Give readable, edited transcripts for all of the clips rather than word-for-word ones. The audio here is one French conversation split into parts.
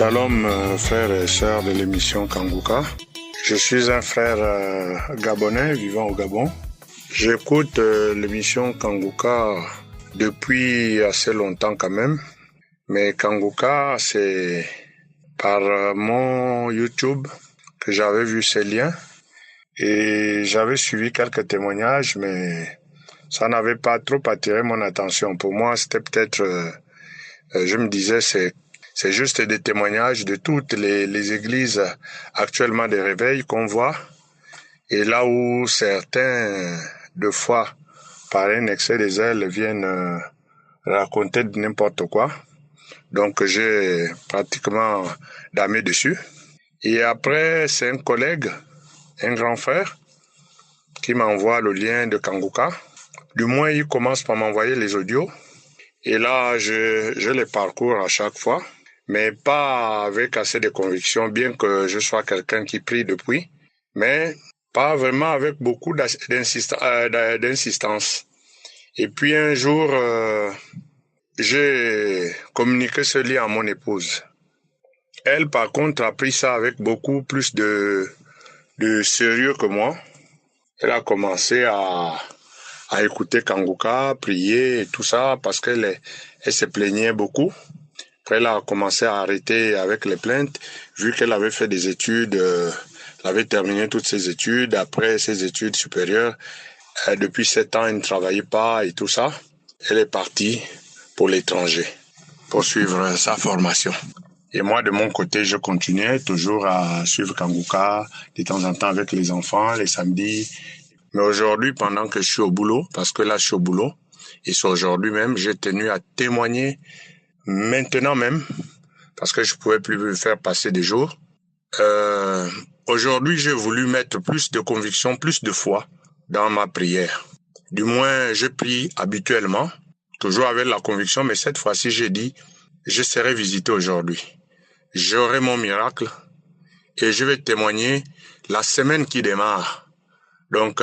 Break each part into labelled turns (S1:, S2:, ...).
S1: Shalom, frères et sœurs de l'émission Kanguka. Je suis un frère gabonais vivant au Gabon. J'écoute l'émission Kanguka depuis assez longtemps quand même. Mais Kanguka, c'est par mon YouTube que j'avais vu ces liens. Et j'avais suivi quelques témoignages, mais ça n'avait pas trop attiré mon attention. Pour moi, c'était peut-être, je me disais, c'est juste des témoignages de toutes les églises actuellement de réveil qu'on voit. Et là où certains, de fois, par un excès de zèle, viennent raconter n'importe quoi. Donc j'ai pratiquement damé dessus. Et après, c'est un collègue, un grand frère, qui m'envoie le lien de Kanguka. Du moins, il commence par m'envoyer les audios. Et là, je les parcours à chaque fois, mais pas avec assez de conviction, bien que je sois quelqu'un qui prie depuis, mais pas vraiment avec beaucoup d'insistance. Et puis un jour, j'ai communiqué ce lien à mon épouse. Elle, par contre, a pris ça avec beaucoup plus de sérieux que moi. Elle a commencé à écouter Kanguka, prier et tout ça, parce qu'elle se plaignait beaucoup. Après, elle a commencé à arrêter avec les plaintes, vu qu'elle avait fait des études, elle avait terminé toutes ses études. Après ses études supérieures, depuis 7 ans, elle ne travaillait pas et tout ça. Elle est partie pour l'étranger, pour suivre sa formation. Et moi, de mon côté, je continuais toujours à suivre Kanguka, de temps en temps avec les enfants, les samedis. Mais aujourd'hui, pendant que je suis au boulot, parce que là, je suis au boulot, et c'est aujourd'hui même, j'ai tenu à témoigner, maintenant même, parce que je pouvais plus me faire passer des jours. Aujourd'hui, j'ai voulu mettre plus de conviction, plus de foi dans ma prière. Du moins, je prie habituellement, toujours avec la conviction, mais cette fois-ci, j'ai dit, je serai visité aujourd'hui. J'aurai mon miracle et je vais témoigner la semaine qui démarre. Donc,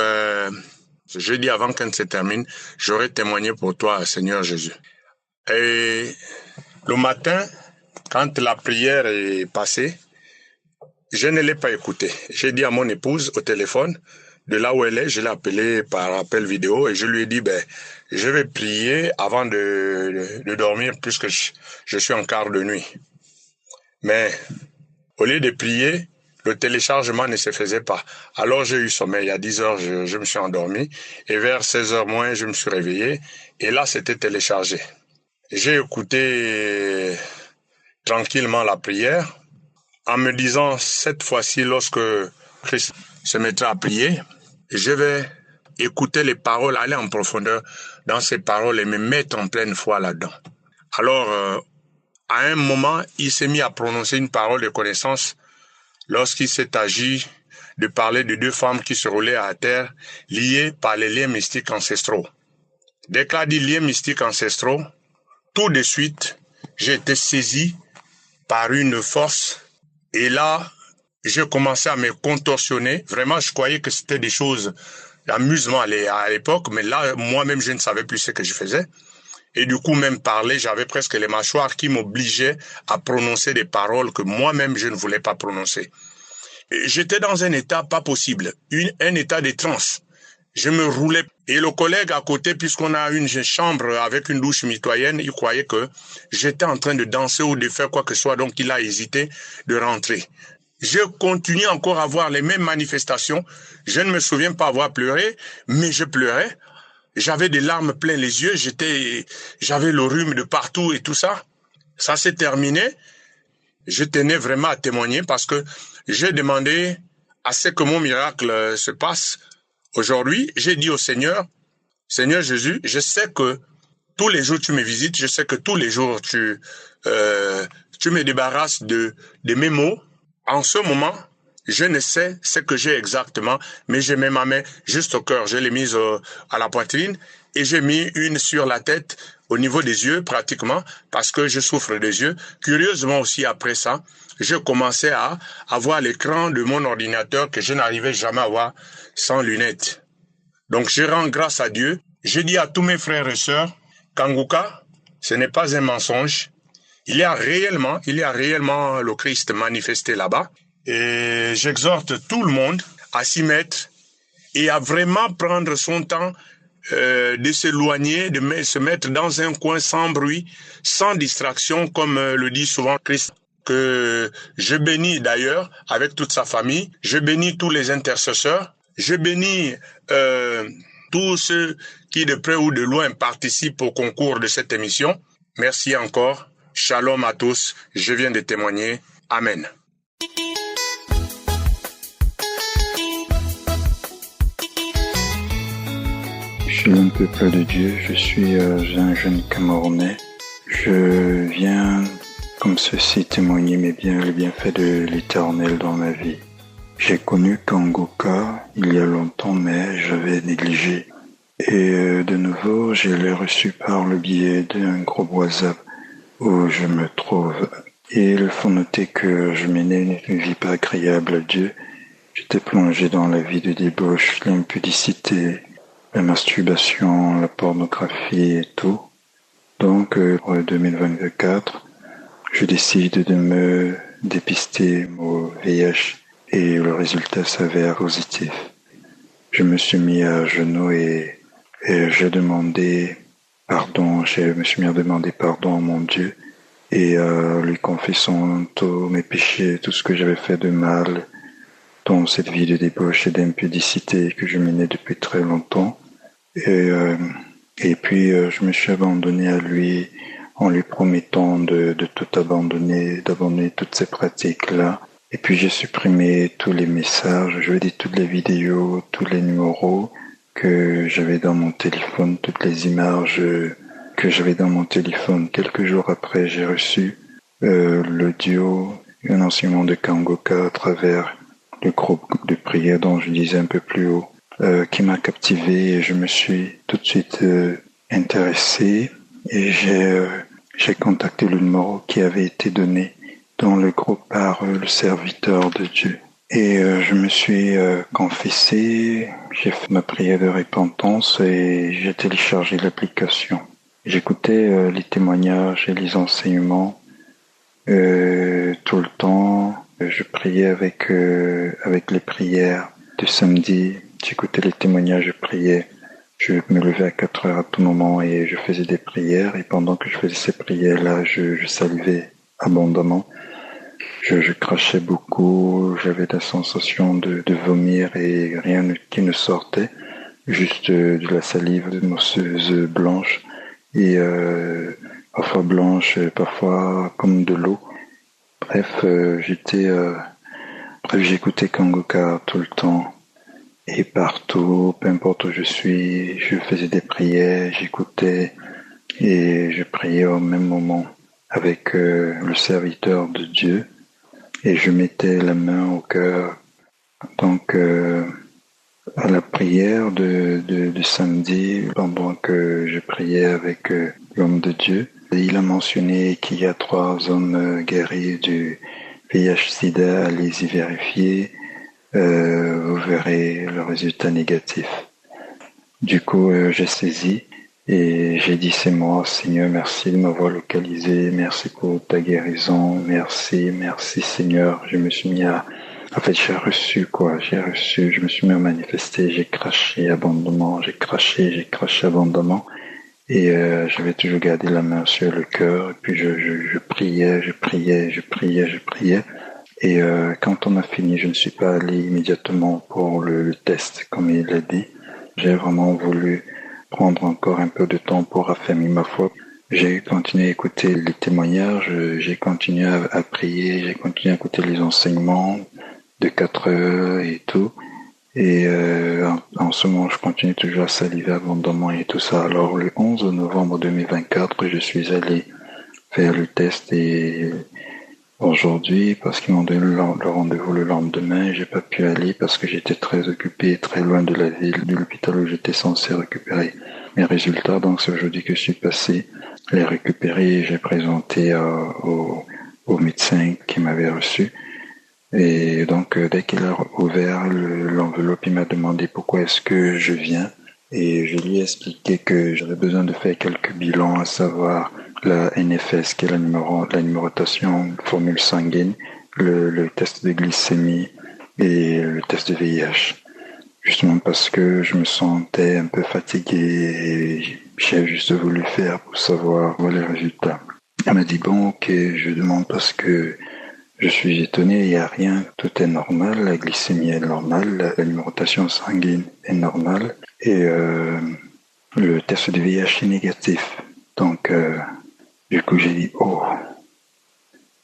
S1: jeudi avant qu'elle se termine, j'aurai témoigné pour toi, Seigneur Jésus. Et le matin, quand la prière est passée, je ne l'ai pas écoutée. J'ai dit à mon épouse au téléphone, de là où elle est, je l'ai appelée par appel vidéo et je lui ai dit, je vais prier avant de dormir puisque je suis en quart de nuit. Mais au lieu de prier, le téléchargement ne se faisait pas. Alors j'ai eu sommeil. À 10 heures, je me suis endormi. Et vers 16 heures moins, je me suis réveillé. Et là, c'était téléchargé. J'ai écouté tranquillement la prière en me disant, cette fois-ci, lorsque Christ se mettra à prier, je vais écouter les paroles, aller en profondeur dans ces paroles et me mettre en pleine foi là-dedans. Alors, à un moment, il s'est mis à prononcer une parole de connaissance lorsqu'il s'est agi de parler de 2 femmes qui se roulaient à terre, liées par les liens mystiques ancestraux. Dès qu'il a dit liens mystiques ancestraux, tout de suite, j'ai été saisi par une force. Et là, j'ai commencé à me contorsionner. Vraiment, je croyais que c'était des choses d'amusement à l'époque, mais là, moi-même, je ne savais plus ce que je faisais. Et du coup, même parler, j'avais presque les mâchoires qui m'obligeaient à prononcer des paroles que moi-même, je ne voulais pas prononcer. J'étais dans un état pas possible, un état de transe. Je me roulais. Et le collègue à côté, puisqu'on a une chambre avec une douche mitoyenne, il croyait que j'étais en train de danser ou de faire quoi que ce soit, donc il a hésité de rentrer. Je continue encore à avoir les mêmes manifestations. Je ne me souviens pas avoir pleuré, mais je pleurais. J'avais des larmes plein les yeux, j'avais le rhume de partout et tout ça. Ça s'est terminé. Je tenais vraiment à témoigner parce que j'ai demandé à ce que mon miracle se passe. Aujourd'hui, j'ai dit au Seigneur, Seigneur Jésus, je sais que tous les jours tu me visites, je sais que tous les jours tu me débarrasses de mes maux. En ce moment, je ne sais ce que j'ai exactement, mais je mets ma main juste au cœur. Je l'ai mise à la poitrine et j'ai mis une sur la tête, au niveau des yeux pratiquement, parce que je souffre des yeux. Curieusement aussi, après ça, je commençais à avoir l'écran de mon ordinateur que je n'arrivais jamais à voir sans lunettes. Donc, je rends grâce à Dieu. Je dis à tous mes frères et sœurs, Kanguka, ce n'est pas un mensonge. Il y a réellement le Christ manifesté là-bas. Et j'exhorte tout le monde à s'y mettre et à vraiment prendre son temps de s'éloigner, de se mettre dans un coin sans bruit, sans distraction, comme le dit souvent Christ, que je bénis d'ailleurs avec toute sa famille. Je bénis tous les intercesseurs. Je bénis tous ceux qui de près ou de loin participent au concours de cette émission. Merci encore. Shalom à tous. Je viens de témoigner. Amen.
S2: Shalom peuple de Dieu, je suis un jeune Camerounais. Je viens comme ceci témoigner les bienfaits de l'Éternel dans ma vie. J'ai connu Kangoka il y a longtemps, mais j'avais négligé. Et de nouveau, je l'ai reçu par le biais d'un groupe WhatsApp où je me trouve. Et il faut noter que je menais une vie pas agréable à Dieu. J'étais plongé dans la vie de débauche, l'impudicité, la masturbation, la pornographie et tout. Donc, pour 2024, je décide de me dépister au VIH et le résultat s'avère positif. Je me suis mis à genoux et j'ai demandé pardon, je me suis mis à demander pardon à mon Dieu et lui confessant tous mes péchés, tout ce que j'avais fait de mal dans cette vie de débauche et d'impudicité que je menais depuis très longtemps. Et puis, je me suis abandonné à lui en lui promettant de tout abandonner, d'abandonner toutes ces pratiques-là. Et puis, j'ai supprimé tous les messages, je veux dire toutes les vidéos, tous les numéros que j'avais dans mon téléphone, toutes les images que j'avais dans mon téléphone. Quelques jours après, j'ai reçu l'audio, un enseignement de Kangoka à travers le groupe de prière dont je disais un peu plus haut, qui m'a captivé et je me suis tout de suite intéressé et j'ai contacté le numéro qui avait été donné dans le groupe par le serviteur de Dieu. Et je me suis confessé, j'ai fait ma prière de repentance et j'ai téléchargé l'application. J'écoutais les témoignages et les enseignements tout le temps. Je priais avec les prières de samedi. J'écoutais les témoignages, je priais. Je me levais à 4 heures à tout moment et je faisais des prières. Et pendant que je faisais ces prières-là, je salivais abondamment. Je crachais beaucoup, j'avais la sensation de vomir et rien qui ne sortait. Juste de la salive de mosseuse blanche et parfois blanche, parfois comme de l'eau. Bref, j'écoutais Kangoka tout le temps. Et partout, peu importe où je suis, je faisais des prières, j'écoutais et je priais au même moment avec le serviteur de Dieu et je mettais la main au cœur. Donc, à la prière de samedi, pendant que je priais avec l'homme de Dieu, il a mentionné qu'il y a 3 hommes guéris du VIH-Sida, allez-y vérifier. Vous verrez le résultat négatif. Du coup, j'ai saisi et j'ai dit c'est moi, Seigneur, merci de m'avoir localisé, merci pour ta guérison, merci Seigneur. Je me suis mis j'ai reçu, je me suis mis à manifester, j'ai craché abondamment, j'ai craché abondamment et j'avais toujours gardé la main sur le cœur et puis je priais. Et quand on a fini, je ne suis pas allé immédiatement pour le test, comme il l'a dit. J'ai vraiment voulu prendre encore un peu de temps pour affermir ma foi. J'ai continué à écouter les témoignages, j'ai continué à prier, j'ai continué à écouter les enseignements de 4 heures et tout. Et en ce moment, je continue toujours à saliver abondamment et tout ça. Alors, le 11 novembre 2024, je suis allé faire le test et aujourd'hui, parce qu'ils m'ont donné le rendez-vous le lendemain, j'ai pas pu aller parce que j'étais très occupé, très loin de la ville, de l'hôpital où j'étais censé récupérer mes résultats. Donc c'est aujourd'hui que je suis passé les récupérer et j'ai présenté au médecin qui m'avait reçu. Et donc dès qu'il a ouvert l'enveloppe, il m'a demandé pourquoi est-ce que je viens. Et je lui ai expliqué que j'avais besoin de faire quelques bilans, à savoir la NFS, qui est la numérotation formule sanguine, le test de glycémie et le test de VIH. Justement parce que je me sentais un peu fatigué et j'ai juste voulu faire pour savoir les résultats. Elle m'a dit, bon, ok, je demande parce que je suis étonné, il n'y a rien, tout est normal, la glycémie est normale, la numérotation sanguine est normale et le test de VIH est négatif. Donc, du coup, j'ai dit, oh,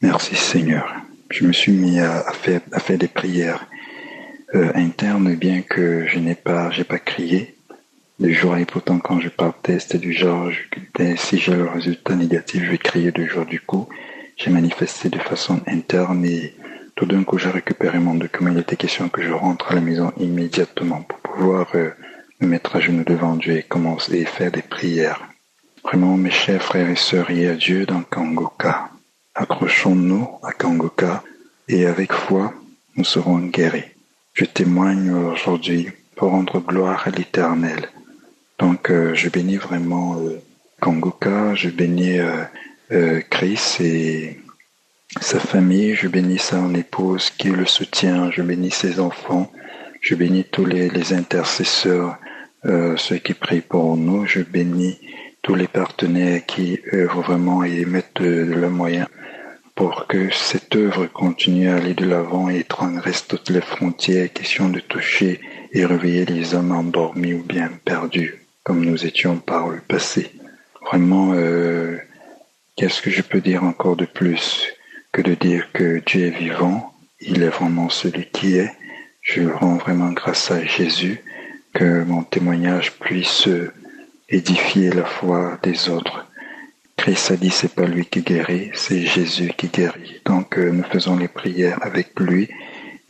S2: merci Seigneur. Je me suis mis à faire des prières internes, bien que j'ai pas crié. Le jour et pourtant, quand je partais, c'était du genre, si j'ai le résultat négatif, je vais crier 2 jours. Du coup, j'ai manifesté de façon interne et tout d'un coup, j'ai récupéré mon document. Il était question que je rentre à la maison immédiatement pour pouvoir me mettre à genoux devant Dieu et commencer à faire des prières. Vraiment, mes chers frères et sœurs, il y a Dieu dans Kangoka. Accrochons-nous à Kangoka et avec foi, nous serons guéris. Je témoigne aujourd'hui pour rendre gloire à l'Éternel. Donc, je bénis vraiment Kangoka, je bénis Chris et sa famille, je bénis son épouse qui le soutient, je bénis ses enfants, je bénis tous les intercesseurs, ceux qui prient pour nous, je bénis tous les partenaires qui œuvrent vraiment et mettent de leurs moyens pour que cette œuvre continue à aller de l'avant et transgresse toutes les frontières, question de toucher et réveiller les hommes endormis ou bien perdus, comme nous étions par le passé. Vraiment, qu'est-ce que je peux dire encore de plus que de dire que Dieu est vivant, il est vraiment celui qui est. Je rends vraiment grâce à Jésus, que mon témoignage puisse édifier la foi des autres. Christ a dit, c'est pas lui qui guérit, c'est Jésus qui guérit. Donc, nous faisons les prières avec lui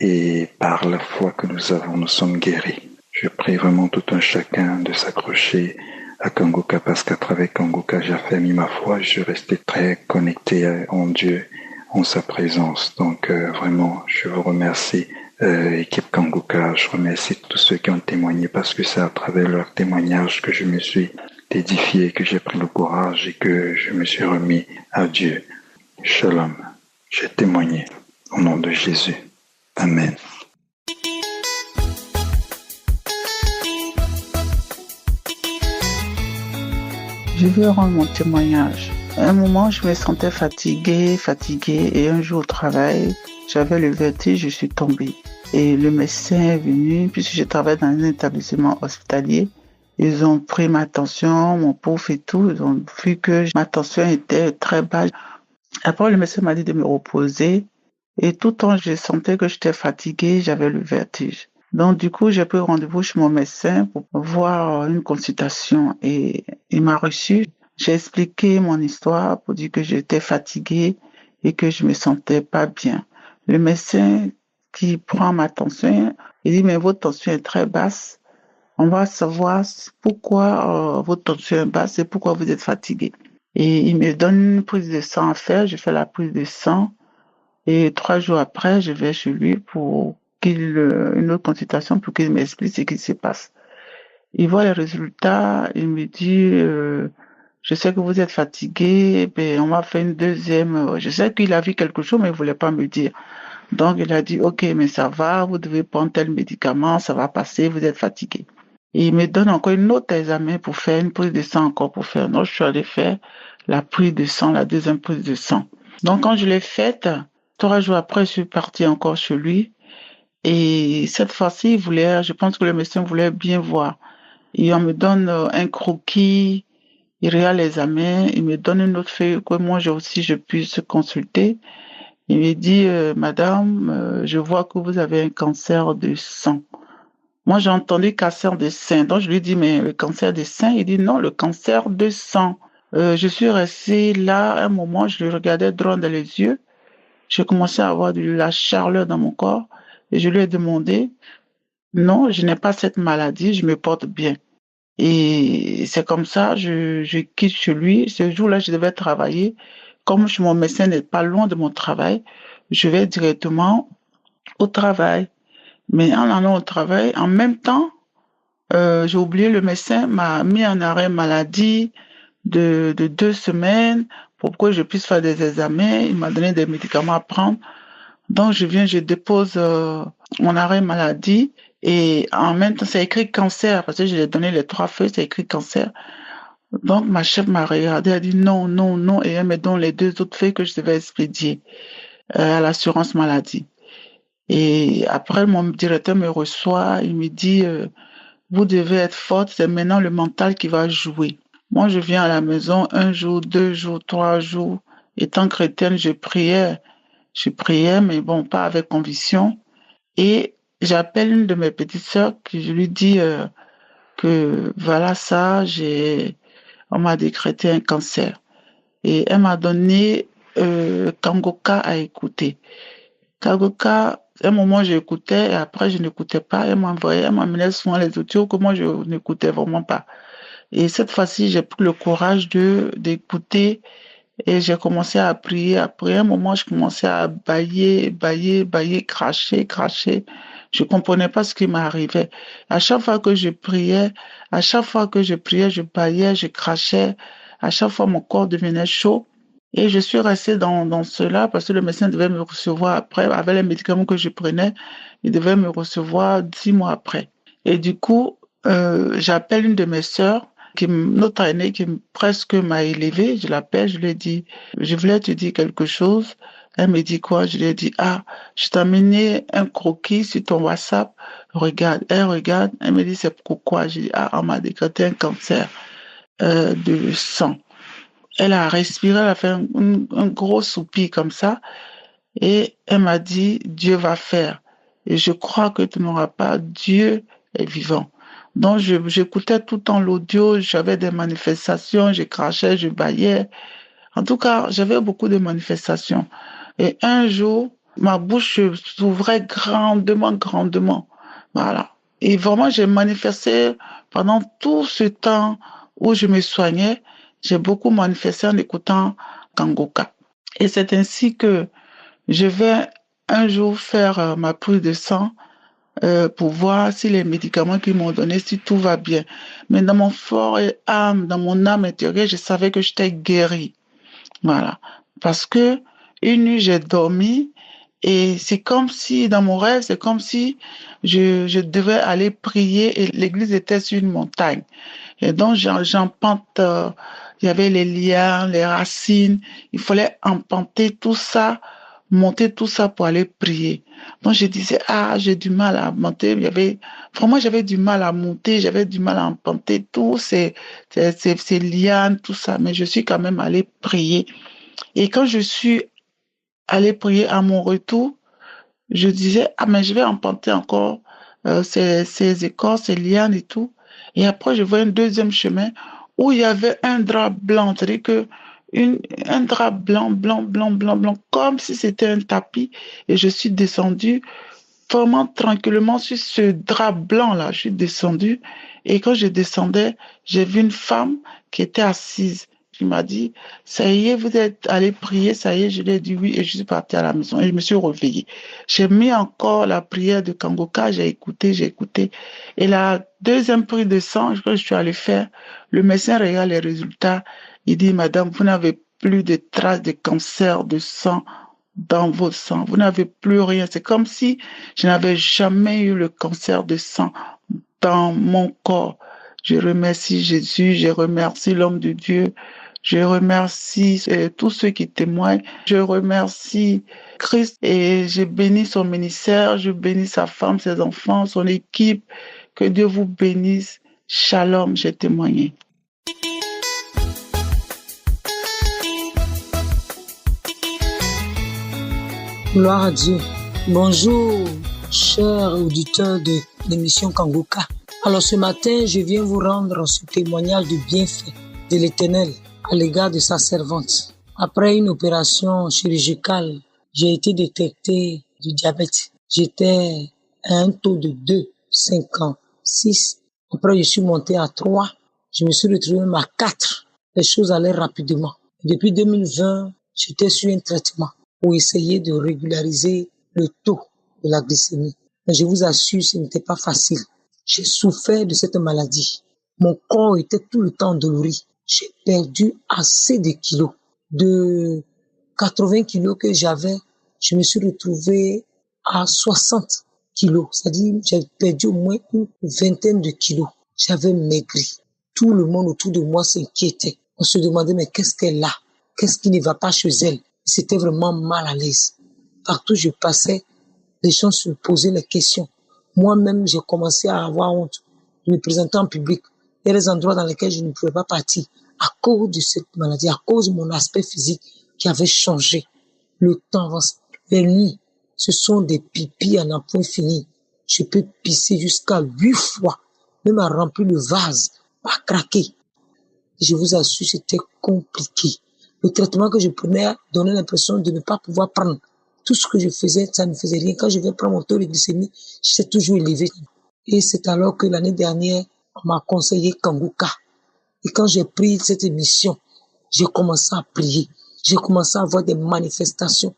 S2: et par la foi que nous avons, nous sommes guéris. Je prie vraiment tout un chacun de s'accrocher à Kangoka parce qu'à travers Kangoka, j'ai affermi ma foi. Je suis resté très connecté en Dieu, en sa présence. Donc, vraiment, je vous remercie, équipe Kangoka. Je remercie tous ceux qui ont témoigné parce que c'est à travers leur témoignage que je me suis édifié, que j'ai pris le courage et que je me suis remis à Dieu. Shalom. J'ai témoigné au nom de Jésus. Amen.
S3: Je veux rendre mon témoignage. À un moment, je me sentais fatiguée, et un jour au travail, j'avais le vertige, je suis tombée. Et le médecin est venu, puisque je travaille dans un établissement hospitalier. Ils ont pris ma tension, mon pouls et tout. Ils ont vu que ma tension était très basse. Après, le médecin m'a dit de me reposer. Et tout le temps, je sentais que j'étais fatiguée, j'avais le vertige. Donc, du coup, j'ai pris rendez-vous chez mon médecin pour voir une consultation. Et il m'a reçu. J'ai expliqué mon histoire pour dire que j'étais fatiguée et que je me sentais pas bien. Le médecin qui prend ma tension, il dit, mais votre tension est très basse. On va savoir pourquoi votre tension est basse et pourquoi vous êtes fatigué. Et il me donne une prise de sang à faire. Je fais la prise de sang. Et 3 jours après, je vais chez lui pour une autre consultation pour qu'il m'explique ce qui se passe. Il voit les résultats. Il me dit, je sais que vous êtes fatigué. Ben, on m'a fait une deuxième. Je sais qu'il a vu quelque chose, mais il voulait pas me dire. Donc, il a dit, ok, mais ça va. Vous devez prendre tel médicament. Ça va passer. Vous êtes fatigué. Et il me donne encore une autre examen pour faire une prise de sang encore pour faire. Donc, je suis allée faire la prise de sang, la deuxième prise de sang. Donc, quand je l'ai faite, 3 jours après, je suis partie encore chez lui. Et cette fois-ci, je pense que le médecin voulait bien voir. Et on me donne un croquis, il regarde l'examen, il me donne une autre feuille que moi je puisse consulter. Il me dit, madame, je vois que vous avez un cancer de sang. Moi, j'ai entendu cancer de sein. Donc, je lui dis, mais le cancer de sein? Il dit, non, le cancer de sang. Je suis restée là, un moment, je le regardais droit dans les yeux. J'ai commencé à avoir de la chaleur dans mon corps. Et je lui ai demandé, non, je n'ai pas cette maladie, je me porte bien. Et c'est comme ça, je quitte chez lui. Ce jour-là, je devais travailler. Comme mon médecin n'est pas loin de mon travail, je vais directement au travail. Mais en allant au travail, en même temps, j'ai oublié, le médecin m'a mis en arrêt maladie de 2 semaines pour que je puisse faire des examens. Il m'a donné des médicaments à prendre. Donc, je dépose mon arrêt maladie et en même temps, c'est écrit cancer parce que je lui ai donné les 3 feuilles, c'est écrit cancer. Donc, ma chef m'a regardé, elle a dit non, non, non, et elle me donne les 2 autres feuilles que je devais expédier à l'assurance maladie. Et après, mon directeur me reçoit, il me dit, vous devez être forte, c'est maintenant le mental qui va jouer. Moi, je viens à la maison 1 jour, 2 jours, 3 jours. Étant chrétienne, je priais, mais bon, pas avec conviction. Et j'appelle une de mes petites sœurs, que je lui dis que voilà ça, on m'a décrété un cancer. Et elle m'a donné Kangoka à écouter. Kangoka, à un moment j'écoutais et après je n'écoutais pas. Elle m'amenait souvent les audios que moi je n'écoutais vraiment pas. Et cette fois-ci, j'ai pris le courage d'écouter et j'ai commencé à prier. Après un moment, je commençais à bâiller, cracher. Je comprenais pas ce qui m'arrivait. À chaque fois que je priais, je bâillais, je crachais. À chaque fois, mon corps devenait chaud. Et je suis restée dans cela parce que le médecin devait me recevoir après. Avec les médicaments que je prenais, il devait me recevoir 6 mois après. Et du coup, j'appelle une de mes sœurs, notre aînée qui presque m'a élevée. Je l'appelle, je lui ai dit, je voulais te dire quelque chose. Elle me dit quoi? Je lui ai dit, je t'ai amené un croquis sur ton WhatsApp. Regarde. Elle regarde. Elle me dit, c'est pourquoi? Je dis, on m'a décrété un cancer de sang. Elle a respiré, elle a fait un gros soupir comme ça. Et elle m'a dit, Dieu va faire. Et je crois que tu n'auras pas, Dieu est vivant. Donc, j'écoutais tout le temps l'audio, j'avais des manifestations, je crachais, je bâillais. En tout cas, j'avais beaucoup de manifestations. Et un jour, ma bouche s'ouvrait grandement. Voilà. Et vraiment, j'ai manifesté pendant tout ce temps où je me soignais, j'ai beaucoup manifesté en écoutant Kangoka. Et c'est ainsi que je vais un jour faire ma prise de sang pour voir si les médicaments qu'ils m'ont donnés, si tout va bien. Mais dans mon dans mon âme intérieure, je savais que j'étais guérie. Voilà. Parce que une nuit, j'ai dormi et c'est comme si, dans mon rêve, c'est comme si je devais aller prier et l'église était sur une montagne. Et donc, j'empante, il y avait les liens, les racines, il fallait empanter tout ça, monter tout ça pour aller prier. Donc, je disais, j'ai du mal à monter. Vraiment, j'avais du mal à monter, j'avais du mal à empanter tous ces lianes, tout ça. Mais je suis quand même allée prier. Et quand je suis allée prier à mon retour, je disais, mais je vais empanter encore ces écorces, ces lianes et tout. Et après, je vois un deuxième chemin où il y avait un drap blanc, c'est-à-dire que un drap blanc, comme si c'était un tapis. Et je suis descendue vraiment tranquillement sur ce drap blanc-là. Je suis descendue. Et quand je descendais, j'ai vu une femme qui était assise. Il m'a dit, ça y est, vous êtes allé prier, ça y est, je lui ai dit oui, et je suis partie à la maison, et je me suis réveillée. J'ai mis encore la prière de Kangoka, j'ai écouté, et la deuxième prise de sang que je suis allée faire, le médecin regarde les résultats, il dit, madame, vous n'avez plus de traces de cancer de sang dans votre sang, vous n'avez plus rien, c'est comme si je n'avais jamais eu le cancer de sang dans mon corps. Je remercie Jésus, je remercie l'homme de Dieu, je remercie tous ceux qui témoignent. Je remercie Christ et je bénis son ministère, je bénis sa femme, ses enfants, son équipe. Que Dieu vous bénisse. Shalom, j'ai témoigné.
S4: Gloire à Dieu. Bonjour, chers auditeurs de l'émission Kangoka. Alors ce matin, je viens vous rendre ce témoignage de bienfait de l'Éternel à l'égard de sa servante. Après une opération chirurgicale, j'ai été détecté du diabète. J'étais à un taux de 2,56. Après, je suis monté à 3. Je me suis retrouvé même à 4. Les choses allaient rapidement. Depuis 2020, j'étais sur un traitement pour essayer de régulariser le taux de la glycémie. Mais je vous assure, ce n'était pas facile. J'ai souffert de cette maladie. Mon corps était tout le temps endolori. j'ai perdu assez de kilos. De 80 kilos que j'avais, je me suis retrouvée à 60 kilos. C'est-à-dire, j'ai perdu au moins une vingtaine de kilos. J'avais maigri. Tout le monde autour de moi s'inquiétait. On se demandait, mais qu'est-ce qu'elle a? Qu'est-ce qui ne va pas chez elle? C'était vraiment mal à l'aise. Partout où je passais, les gens se posaient les questions. Moi-même, j'ai commencé à avoir honte de me présenter en public. Il y a des endroits dans lesquels je ne pouvais pas partir à cause de cette maladie, à cause de mon aspect physique qui avait changé. Le temps avance. Les nuits, ce sont des pipis à n'en point fini. Je peux pisser jusqu'à 8 fois, même à remplir le vase, à craquer. Je vous assure, c'était compliqué. Le traitement que je prenais donnait l'impression de ne pas pouvoir prendre. Tout ce que je faisais, ça ne faisait rien. Quand je vais prendre mon taux de glycémie, j'étais toujours élevé. Et c'est alors que l'année dernière, on m'a conseillé Kanguka. Et quand j'ai pris cette émission, j'ai commencé à prier. J'ai commencé à avoir des manifestations.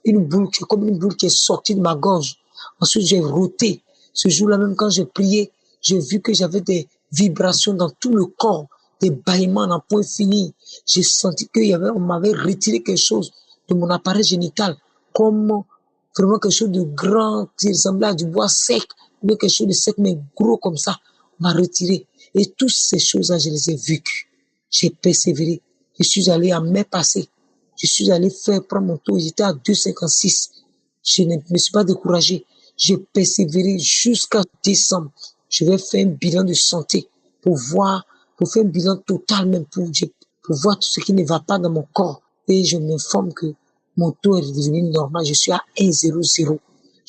S4: Une boule qui est sortie de ma gorge. Ensuite, j'ai roté. Ce jour-là, même quand j'ai prié, j'ai vu que j'avais des vibrations dans tout le corps, des bâillements n'en point fini. J'ai senti on m'avait retiré quelque chose de mon appareil génital, comme vraiment quelque chose de grand qui ressemblait à du bois sec, mais quelque chose de sec mais gros comme ça, m'a retiré. Et toutes ces choses-là, je les ai vécues. J'ai persévéré. Je suis allé à mai passé. Je suis allé prendre mon tour. J'étais à 2,56. Je ne me suis pas découragé. J'ai persévéré jusqu'à décembre. Je vais faire un bilan de santé pour faire un bilan total même pour voir tout ce qui ne va pas dans mon corps. Et je m'informe que mon taux est devenu normal. Je suis à 1,00.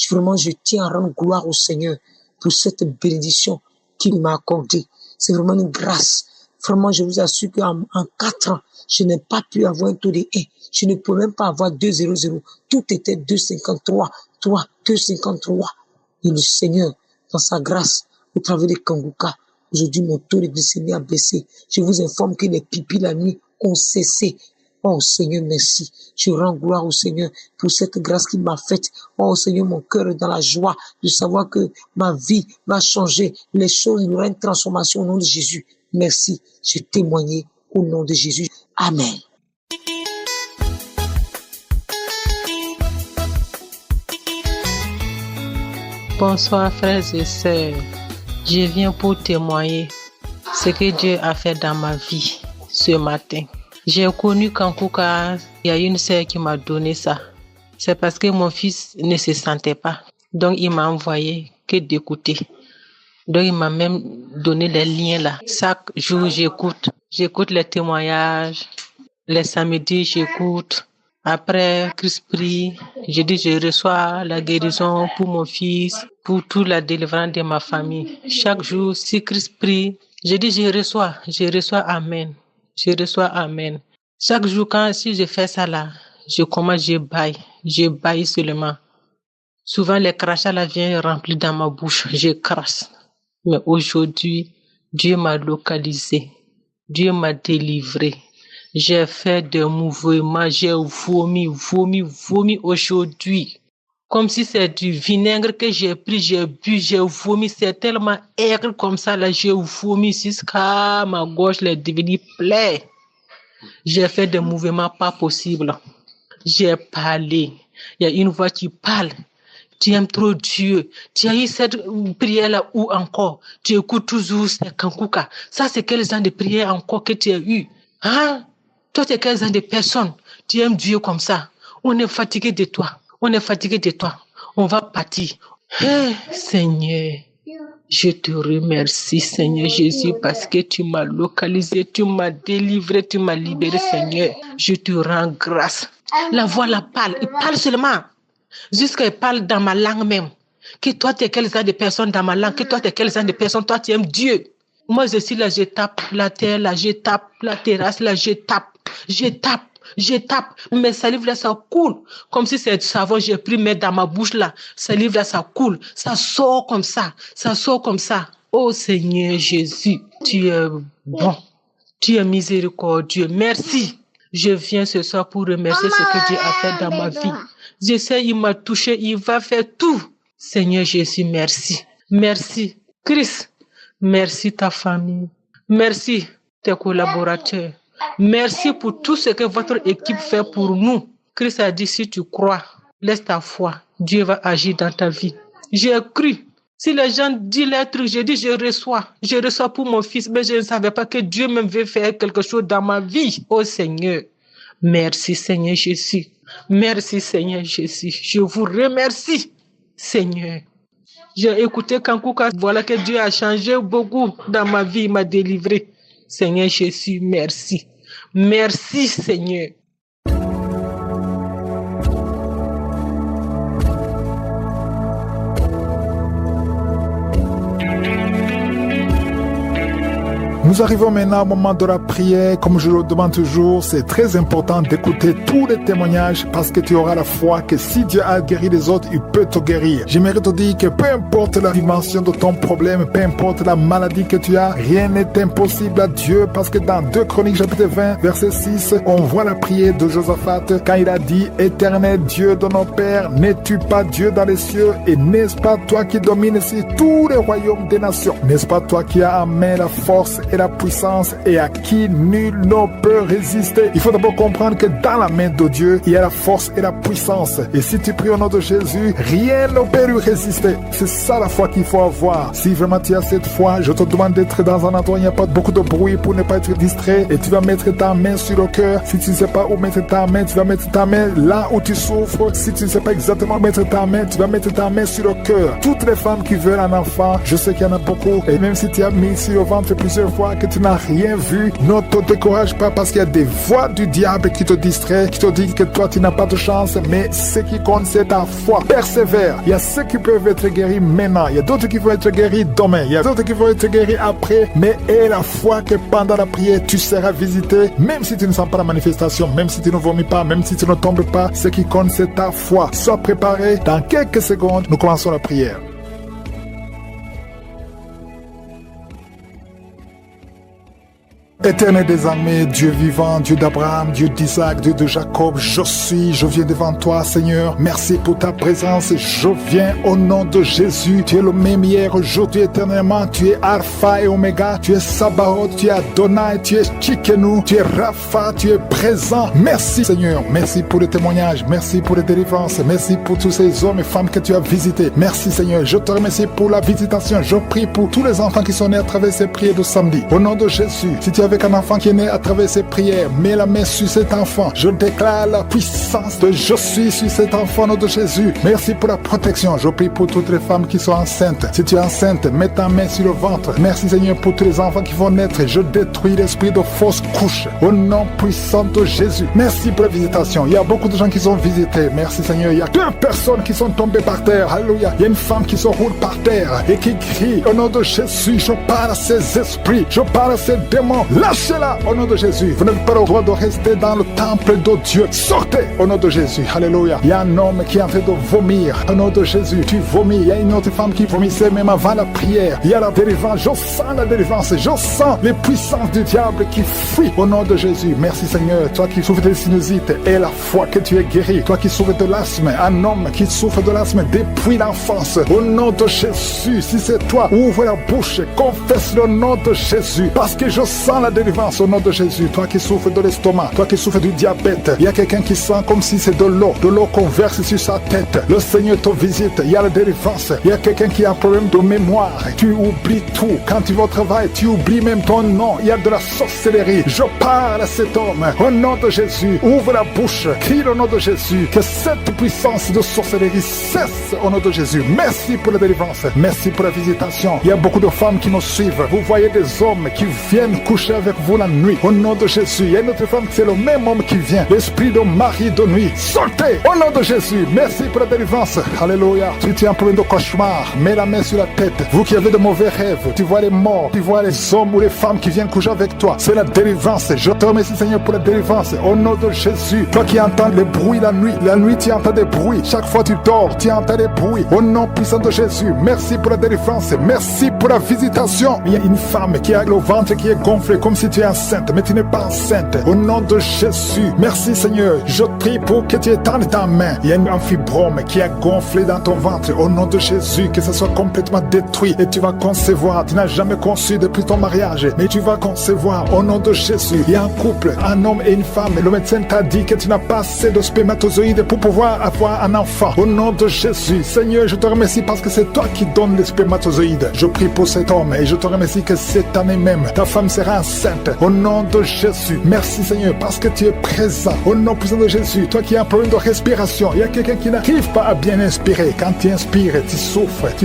S4: Vraiment, je tiens à rendre gloire au Seigneur pour cette bénédiction qu'il m'a accordée. C'est vraiment une grâce. Vraiment, je vous assure qu'en 4 ans, je n'ai pas pu avoir un taux de 1. Je ne peux même pas avoir 2,00. Tout était 2,53. 2,53. Et le Seigneur, dans sa grâce, au travers des Kanguka, aujourd'hui, mon taux de glycémie a baissé. Je vous informe que les pipis la nuit ont cessé. Oh Seigneur, merci. Je rends gloire au Seigneur pour cette grâce qu'il m'a faite. Oh Seigneur, mon cœur est dans la joie de savoir que ma vie va changer. Les choses, il y aura une transformation au nom de Jésus. Merci. J'ai témoigné au nom de Jésus. Amen.
S5: Bonsoir frères et sœurs. Je viens pour témoigner ce que Dieu a fait dans ma vie ce matin. J'ai connu Kanguka, il y a une sœur qui m'a donné ça. C'est parce que mon fils ne se sentait pas. Donc il m'a envoyé que d'écouter. Donc il m'a même donné les liens là. Chaque jour j'écoute les témoignages. Les samedis j'écoute. Après Christ prie, je reçois la guérison pour mon fils, pour toute la délivrance de ma famille. Chaque jour, si Christ prie, je reçois Amen. Je reçois Amen. Chaque jour, si je fais ça là, je baille seulement. Souvent, les crachats là viennent remplir dans ma bouche, je crache. Mais aujourd'hui, Dieu m'a localisé, Dieu m'a délivré. J'ai fait des mouvements, j'ai vomi aujourd'hui. Comme si c'est du vinaigre que j'ai pris, j'ai bu, j'ai vomi. C'est tellement aigre comme ça, là, j'ai vomi jusqu'à ma gorge est devenue pleine. J'ai fait des mouvements pas possibles. J'ai parlé. Il y a une voix qui parle. Tu aimes trop Dieu. Tu as eu cette prière-là ou encore? Tu écoutes toujours ces Kanguka. Ça, c'est quel genre de prière encore que tu as eu? Hein? Toi, tu es quel genre de personne? Tu aimes Dieu comme ça. On est fatigué de toi. On va partir. Hey, Seigneur, je te remercie, Seigneur Jésus, parce que tu m'as localisé, tu m'as délivré, tu m'as libéré, Seigneur. Je te rends grâce. La voix la parle. Il parle seulement. Jusqu'à il parle dans ma langue même. Que toi, tu es quel genre de personne dans ma langue? Que toi, tu es quel genre de personne? Toi, tu aimes Dieu. Moi, je suis là, je tape la terre, là, je tape la terrasse, là, je tape. Mes salives là, ça coule. Comme si c'est du savon, j'ai pris, mais dans ma bouche là, salive là, ça coule. Ça sort comme ça. Oh Seigneur Jésus, tu es bon. Tu es miséricordieux. Merci. Je viens ce soir pour remercier ce que Dieu a fait dans ma vie. Je sais, il m'a touché, il va faire tout. Seigneur Jésus, merci. Merci. Christ, merci ta famille. Merci tes collaborateurs. Merci pour tout ce que votre équipe fait pour nous. Christ a dit, si tu crois, laisse ta foi, Dieu va agir dans ta vie. J'ai cru. Si les gens disent les trucs, j'ai dit, je reçois pour mon fils, mais je ne savais pas que Dieu me veut faire quelque chose dans ma vie. Oh Seigneur, merci Seigneur Jésus. Merci Seigneur Jésus. Je vous remercie, Seigneur. J'ai écouté Kankouka, voilà que Dieu a changé beaucoup dans ma vie, il m'a délivré. Seigneur Jésus, merci. Merci Seigneur.
S6: Nous arrivons maintenant au moment de la prière. Comme je le demande toujours, c'est très important d'écouter tous les témoignages parce que tu auras la foi que si Dieu a guéri les autres, il peut te guérir. J'aimerais te dire que peu importe la dimension de ton problème, peu importe la maladie que tu as, rien n'est impossible à Dieu parce que dans 2 Chroniques chapitre 20, verset 6, on voit la prière de Josaphat quand il a dit « Éternel Dieu de nos pères, n'es-tu pas Dieu dans les cieux et n'est-ce pas toi qui domines sur tous les royaumes des nations? N'est-ce pas toi qui as en main la force et la puissance et à qui nul ne peut résister. » Il faut d'abord comprendre que dans la main de Dieu, il y a la force et la puissance. Et si tu pries au nom de Jésus, rien ne peut lui résister. C'est ça la foi qu'il faut avoir. Si vraiment tu as cette foi, je te demande d'être dans un endroit où il n'y a pas beaucoup de bruit pour ne pas être distrait. Et tu vas mettre ta main sur le cœur. Si tu ne sais pas où mettre ta main, tu vas mettre ta main là où tu souffres. Si tu ne sais pas exactement où mettre ta main, tu vas mettre ta main sur le cœur. Toutes les femmes qui veulent un enfant, je sais qu'il y en a beaucoup. Et même si tu as mis sur le ventre plusieurs fois, que tu n'as rien vu, ne te décourage pas parce qu'il y a des voix du diable qui te distraient, qui te disent que toi tu n'as pas de chance, mais ce qui compte c'est ta foi. Persévère. Il y a ceux qui peuvent être guéris maintenant, il y a d'autres qui vont être guéris demain, il y a d'autres qui vont être guéris après, mais aie la foi que pendant la prière tu seras visité, même si tu ne sens pas la manifestation, même si tu ne vomis pas, même si tu ne tombes pas, ce qui compte c'est ta foi. Sois préparé, dans quelques secondes nous commençons la prière. Éternel des armées, Dieu vivant, Dieu d'Abraham, Dieu d'Isaac, Dieu de Jacob, je viens devant toi, Seigneur. Merci pour ta présence. Je viens au nom de Jésus. Tu es le même hier, aujourd'hui, éternellement. Tu es Alpha et Oméga. Tu es Sabaoth, tu es Adonai, tu es Tchikenu, tu es Rapha, tu es présent. Merci, Seigneur. Merci pour le témoignage. Merci pour les délivrances. Merci pour tous ces hommes et femmes que tu as visités. Merci, Seigneur. Je te remercie pour la visitation. Je prie pour tous les enfants qui sont nés à travers ces prières de samedi. Au nom de Jésus, si tu as avec un enfant qui est né à travers ses prières, mets la main sur cet enfant. Je déclare la puissance de je suis sur cet enfant au nom de Jésus. Merci pour la protection. Je prie pour toutes les femmes qui sont enceintes. Si tu es enceinte, mets ta main sur le ventre. Merci Seigneur pour tous les enfants qui vont naître. Je détruis l'esprit de fausse couche au nom puissant de Jésus. Merci pour la visitation. Il y a beaucoup de gens qui sont visités. Merci Seigneur. Il y a 2 personnes qui sont tombées par terre. Alléluia. Il y a une femme qui se roule par terre et qui crie au nom de Jésus. Je parle à ces esprits. Je parle à ces démons. Lâchez-la au nom de Jésus. Vous n'avez pas le droit de rester dans le temple de Dieu. Sortez au nom de Jésus. Alléluia. Il y a un homme qui est en train de vomir au nom de Jésus. Tu vomis. Il y a une autre femme qui vomissait même avant la prière. Il y a la délivrance. Je sens la délivrance. Je sens les puissances du diable qui fuient au nom de Jésus. Merci Seigneur. Toi qui souffres de sinusite et la foi que tu es guéri. Toi qui souffres de l'asthme. Un homme qui souffre de l'asthme depuis l'enfance. Au nom de Jésus. Si c'est toi, ouvre la bouche. Confesse le nom de Jésus. Parce que je sens la délivrance au nom de Jésus. Toi qui souffres de l'estomac, toi qui souffres du diabète, il y a quelqu'un qui sent comme si c'est de l'eau qu'on verse sur sa tête. Le Seigneur te visite, il y a la délivrance. Il y a quelqu'un qui a un problème de mémoire, tu oublies tout. Quand tu vas au travail, tu oublies même ton nom. Il y a de la sorcellerie. Je parle à cet homme au nom de Jésus. Ouvre la bouche, crie le nom de Jésus. Que cette puissance de sorcellerie cesse au nom de Jésus. Merci pour la délivrance. Merci pour la visitation. Il y a beaucoup de femmes qui nous suivent. Vous voyez des hommes qui viennent coucher avec vous la nuit. Au nom de Jésus. Il y a une autre femme, c'est le même homme qui vient. L'esprit de mari de nuit. Sortez au nom de Jésus. Merci pour la délivrance. Alléluia. Si tu as un problème de cauchemar, mets la main sur la tête. Vous qui avez de mauvais rêves, tu vois les morts, tu vois les hommes ou les femmes qui viennent coucher avec toi. C'est la délivrance. Je te remercie Seigneur pour la délivrance. Au nom de Jésus. Toi qui entends les bruits la nuit tu entends des bruits. Chaque fois tu dors, tu entends des bruits. Au nom puissant de Jésus. Merci pour la délivrance. Merci pour la visitation. Il y a une femme qui a le ventre qui est gonflé comme si tu es enceinte, mais tu n'es pas enceinte. Au nom de Jésus, merci Seigneur. Je prie pour que tu étendes ta main. Il y a un fibrome qui a gonflé dans ton ventre. Au nom de Jésus, que ce soit complètement détruit et tu vas concevoir. Tu n'as jamais conçu depuis ton mariage, mais tu vas concevoir au nom de Jésus. Il y a un couple, un homme et une femme. Le médecin t'a dit que tu n'as pas assez de spermatozoïdes pour pouvoir avoir un enfant. Au nom de Jésus, Seigneur, je te remercie parce que c'est toi qui donnes les spermatozoïdes. Je prie pour cet homme et je te remercie que cette année même, ta femme sera enceinte. Au nom de Jésus, merci Seigneur parce que tu es présent. Au nom puissant de Jésus, toi qui as un problème de respiration, il y a quelqu'un qui n'arrive pas à bien inspirer. Quand tu inspires, tu